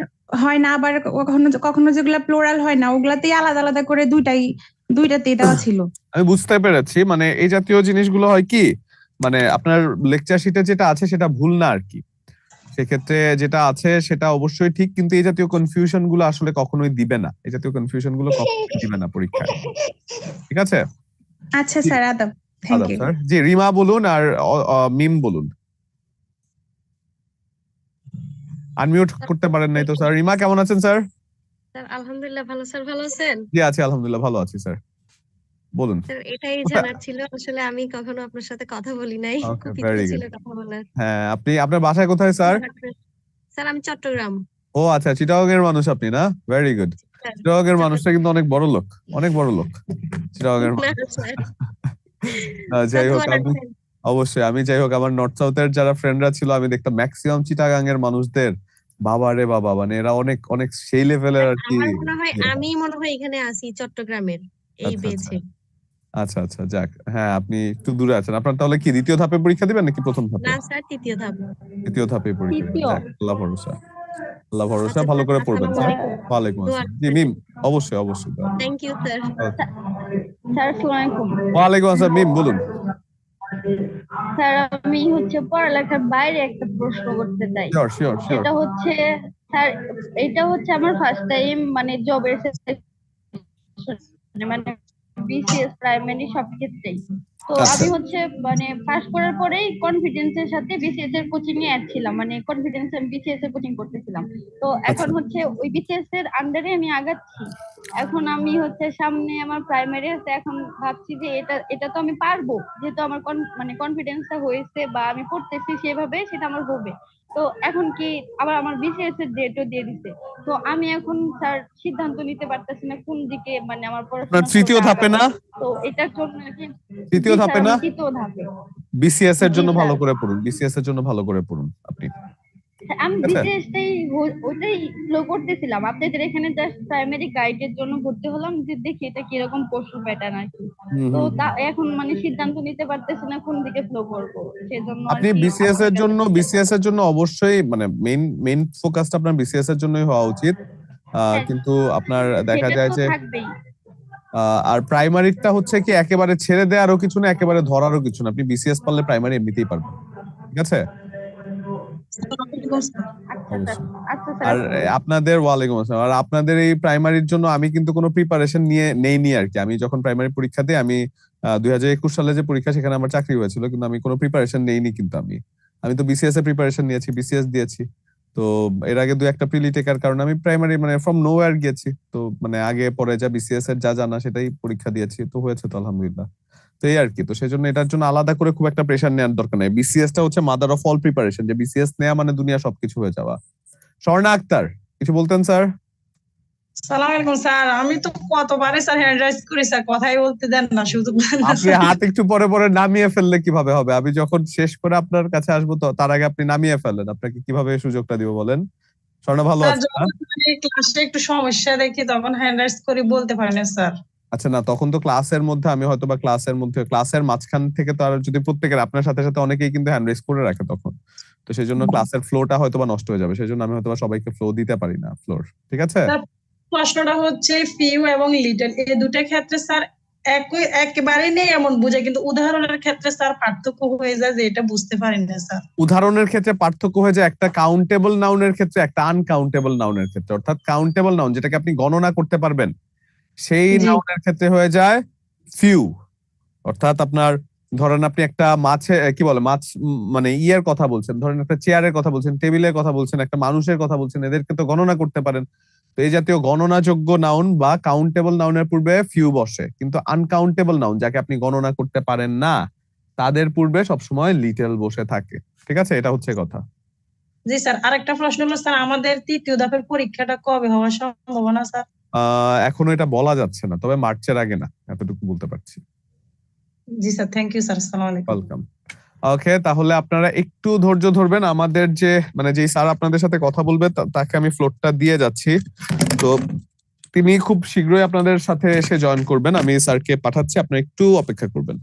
হয় না, আবার কখনো কখনো যেগুলা প্লুরাল হয় না, ওগুলাতেই আলাদা আলাদা করে দুইটাতেই দেওয়া ছিল। আমি বুঝতে পেরেছি, মানে এই জাতীয় জিনিসগুলো হয় কি, মানে আপনার লেকচার শিটে যেটা আছে সেটা ভুল না আর কি। সেক্ষেত্রে যেটা আছে সেটা অবশ্যই ঠিক, কিন্তু এই জাতীয় কনফিউশন গুলো আসলে কখনোই দিবে না, এই জাতীয় কনফিউশন গুলো কখনোই দিবে না পরীক্ষায়। ঠিক আছে? আচ্ছা স্যার, আদাব, থ্যাংক আদাব ইউ। স্যার। জি, রিমা বলুন, আর মিম বলুন। আনমিউট করতে পারেন নাই তো স্যার। রিমা কেমন আছেন স্যার? স্যার আলহামদুলিল্লাহ ভালো, স্যার ভালো আছেন? জি আছি, আলহামদুলিল্লাহ ভালো আছি স্যার। বলুন। তো এটাই ওটা জানার ছিল, আসলে আমি কখনো আপনার সাথে কথা বলি নাই, ওকে, খুব ইচ্ছে ভেরি ছিল গুড। কথা বলার। হ্যাঁ, আপনার বাসায় কোথায় স্যার? স্যার আমি চট্টগ্রাম। ও আচ্ছা, চিটাগং এর মানুষ আপনি না? Very good. স্যার, চিটাগং এর মানুষটা চট্টগ্রাম। কিন্তু অনেক বড় লোক, অনেক বড় লোক চিটাগং এর না মানুষ। স্যার, তা যাই হোক, দোয়া রাখবেন। অবশ্যই আমি যাই হোক, আমার নর্থ সাউথের যারা ফ্রেন্ডরা ছিল আমি দেখতাম ম্যাক্সিমাম চিটাগাং এর মানুষদের, বাবা রে বাবা, মানে এরা অনেক অনেক সেই লেভেলের আর কি। আমার মনে হয় আমি মনে হয় এখানে আছি চট্টগ্রামের এই আচ্ছা আচ্ছা বেঁচে। আচ্ছা আচ্ছা, যাক, হ্যাঁ আপনি একটু দূরে আছেন। আপনার তাহলে কি দ্বিতীয় ধাপে পরীক্ষা দিবেন নাকি প্রথম ধাপে? না স্যার, তৃতীয় ধাপ। দ্বিতীয় ধাপে পরীক্ষা দিবেন, তৃতীয়। যাক, আল্লাহ ভরসা, আল্লাহ ভরসা, আচ্ছা ভালো স্যার, করে পড়বেন আসসালামু স্যার। আলাইকুম। ওয়ালাইকুম দোয়া আসসালাম, জি মিম, অবশ্যই অবশ্যই। Thank you sir. Okay. Sir আসসালামু আলাইকুম। ওয়ালাইকুম আসসালাম, মিম বলুন। স্যার আমি পড়ালেখার বাইরে একটা প্রশ্ন করতে চাই। Sure sure sure. এটা হচ্ছে স্যার, এটা হচ্ছে আমার ফার্স্ট টাইম মানে জবের মানে বিসিএস প্রাইমারি সব ক্ষেত্রেই। তো আচ্ছা আমি মানে পাস করার পরেই কনফিডেন্সের সাথে বিসিএস এর কোচিং এ অ্যাড ছিলাম, মানে কনফিডেন্স আমি বিসিএস এর কোচিং করতেছিলাম। তো এখন আচ্ছা ওই বিসিএস এর আন্ডারে আমি আগাচ্ছি। এখন আমি সামনে আমার প্রাইমারি আছে, এখন ভাবছি যে এটা তো আমি পারবো, যেহেতু আমার মানে কনফিডেন্সটা হয়েছে বা আমি পড়তেছি সেভাবে, সেটা আমার হবে। তো এখন কি আবার আমার বিসিএস এর ডেটও দিয়ে দিছে। তো আমি এখন স্যার সিদ্ধান্ত নিতে পারতেছি না কোন দিকে মানে আমার আপনার পড়াশোনা তৃতীয় ধাপে আগাবো। না? তো এটার জন্য কি? তৃতীয় জি স্যার, ধাপে না? আমি তৃতীয় ধাপে। বিসিএস এর জি জন্য স্যার। ভালো করে পড়ুন, বিসিএস এর জন্য ভালো করে পড়ুন আপনি, আমি ঠিক আছে? বিসিএসটাই ওইটাই ফলো করতেছিলাম। আপনাদের এখানে জাস্ট প্রাইমারি গাইডের জন্য ভর্তি হলাম যে দেখি এটা কিরকম প্রশ্ন প্যাটার্ন আর কি। হুম তো হুম হুম। এখন মানে সিদ্ধান্ত নিতে পারতেছি না কোন দিকে ফ্লো করবো, সেজন্য আর আপনি কি আপনার কাছে বিসিএস এর জন্য অবশ্যই মানে মেইন ফোকাসটা আপনার বিসিএস এর জন্যই হওয়া উচিত। হ্যাঁ, কিন্তু আপনার দেখা সেটা যায় তো যে থাকবেই। আর প্রাইমারিটা হচ্ছে কি একেবারে ছেড়ে দেওয়ারও কিছু না, একেবারে ধরারও কিছু না। আপনি বিসিএস পারলে প্রাইমারি এমনিতেই পারবেন, ঠিক আছে? আচ্ছা স্যার, অবশ্যই। আচ্ছা স্যার, আর আসসালামু আলাইকুম। আপনাদের ওয়ালাইকুম আসসালাম। আর আপনাদের এই প্রাইমারির জন্য আমি কিন্তু কোনো প্রিপারেশন নেইনি আর কি। আমি যখন প্রাইমারি পরীক্ষা দিই, আমি 2021 সালে যে পরীক্ষা, সেখানে আমার চাকরি হয়েছিল, কিন্তু আমি কোনো প্রিপারেশন নেইনি। কিন্তু আমি তো বিসিএস এর প্রিপারেশন নিয়েছি, বিসিএস দিয়েছি। তো এর আগে 2-1টা প্রিলি টেকার কারণে আমি প্রাইমারি মানে ফ্রম নোওয়্যার গিয়েছি। তো মানে আগে পরে যা বিসিএস এর যা জানা সেটাই পরীক্ষা দিয়েছি, তো হয়েছে তো আলহামদুলিল্লাহ। তো এই আর কি। তো সেই জন্য এটার জন্য আলাদা করে খুব একটা প্রেশার নেওয়ার দরকার নাই। বিসিএস টা হচ্ছে মাদার অফ অল প্রিপারেশন, যে বিসিএস নেওয়া মানে দুনিয়া সবকিছু হয়ে যাওয়া। স্বর্ণা আক্তার, কিছু বলতেন স্যার? সালাম আলাইকুম স্যার, আমি তো কতবারই স্যার হ্যান্ড রাইজ করি স্যার, কথাই বলতে দেন না, সুযোগ দেন না আপনি স্যার। হাত একটু পরে পরে নামিয়ে ফেললে কিভাবে হবে? আমি যখন শেষ করে আপনার কাছে আসবো, তো তার আগে আপনি নামিয়ে ফেললেন, আপনাকে কিভাবে এই সুযোগটা দিব বলেন? স্বর্ণা ভালো স্যার আছে না? যখন ক্লাসে একটু সমস্যা দেখি তখন হ্যান্ড রাইজ করি, বলতে পারি না স্যার। আচ্ছা, না তখন তো ক্লাসের মধ্যে, আমি হয়তো বা ক্লাসের মাঝখান থেকে তো আর যদি প্রত্যেকের আপনার সাথে সাথে অনেকেই কিন্তু হ্যান্ড রেজ করে রাখে তখন, তো সেই জন্য ক্লাসের ফ্লোটা হয়তো বা নষ্ট হয়ে যাবে। সেই জন্য আমি হয়তো বা সবাইকে ফ্লো দিতে পারি না, ফ্লোর, ঠিক আছে? স্যার প্রশ্নটা হচ্ছে ফিউ এবং লিটল, এই দুটো ক্ষেত্রে স্যার একেবারেই নেই এমন বুঝে, কিন্তু উদাহরণের ক্ষেত্রে স্যার পার্থক্য হয়ে যায়, যে এটা বুঝতে পারি না স্যার। উদাহরণের ক্ষেত্রে পার্থক্য হয়ে যায় একটা কাউন্টেবল নাউনের ক্ষেত্রে, একটা আনকাউন্টেবল নাউনের ক্ষেত্রে। অর্থাৎ কাউন্টেবল নাউন যেটাকে আপনি গণনা করতে পারবেন, সেই জি নাউনের ক্ষেত্রে হয়ে যায় ফিউ। অর্থাৎ আপনার ধরেন আপনি একটা কি বলে মাছ, মানে ইয়ের কথা বলছেন, ধরেন একটা চেয়ারের কথা বলছেন, টেবিলের কথা বলছেন, একটা মানুষের কথা বলছেন, এদেরকে তো গণনা করতে পারেন। তো এই জাতীয় গণনাযোগ্য নাউন বা কাউন্টেবল নাউনের পূর্বে ফিউ বসে, কিন্তু আনকাউন্টেবল নাউন যাকে আপনি গণনা করতে পারেন না, তাদের পূর্বে সবসময় লিটল বসে থাকে, ঠিক আছে? এটা হচ্ছে কথা। জি স্যার, আরেকটা প্রশ্ন হলো স্যার, আমাদের তৃতীয় ধাপের পরীক্ষাটা কবে হওয়ার সম্ভাবনা স্যার? এখনো এটা বলা যাচ্ছে না, তবে মার্চের আগে না, এতটুকু বলতে পারছি। জি স্যার, থ্যাংক ইউ স্যার, আসসালামু আলাইকুম। ওয়েলকাম। ওকে, তাহলে আপনারা একটু ধৈর্য ধরবেন। আমাদের যে মানে যেই স্যার আপনাদের সাথে কথা বলবে, তাকে আমি ফ্লোরটা দিয়ে যাচ্ছি। তো তিনি খুব শীঘ্রই আপনাদের সাথে এসে জয়েন করবেন। আমি স্যারকে পাঠাচ্ছি, আপনারা একটু অপেক্ষা করবেন।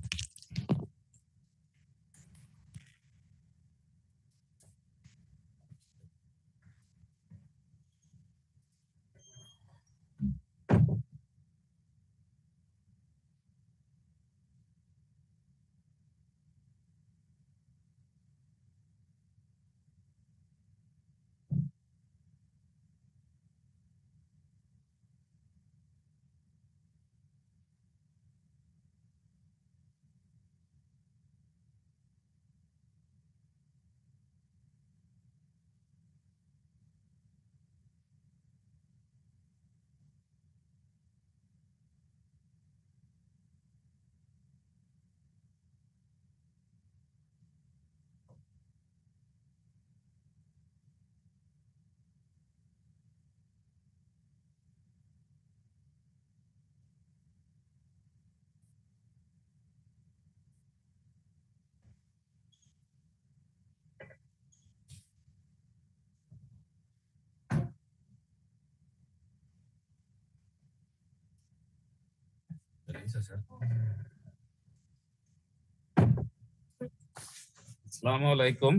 আসসালামু আলাইকুম।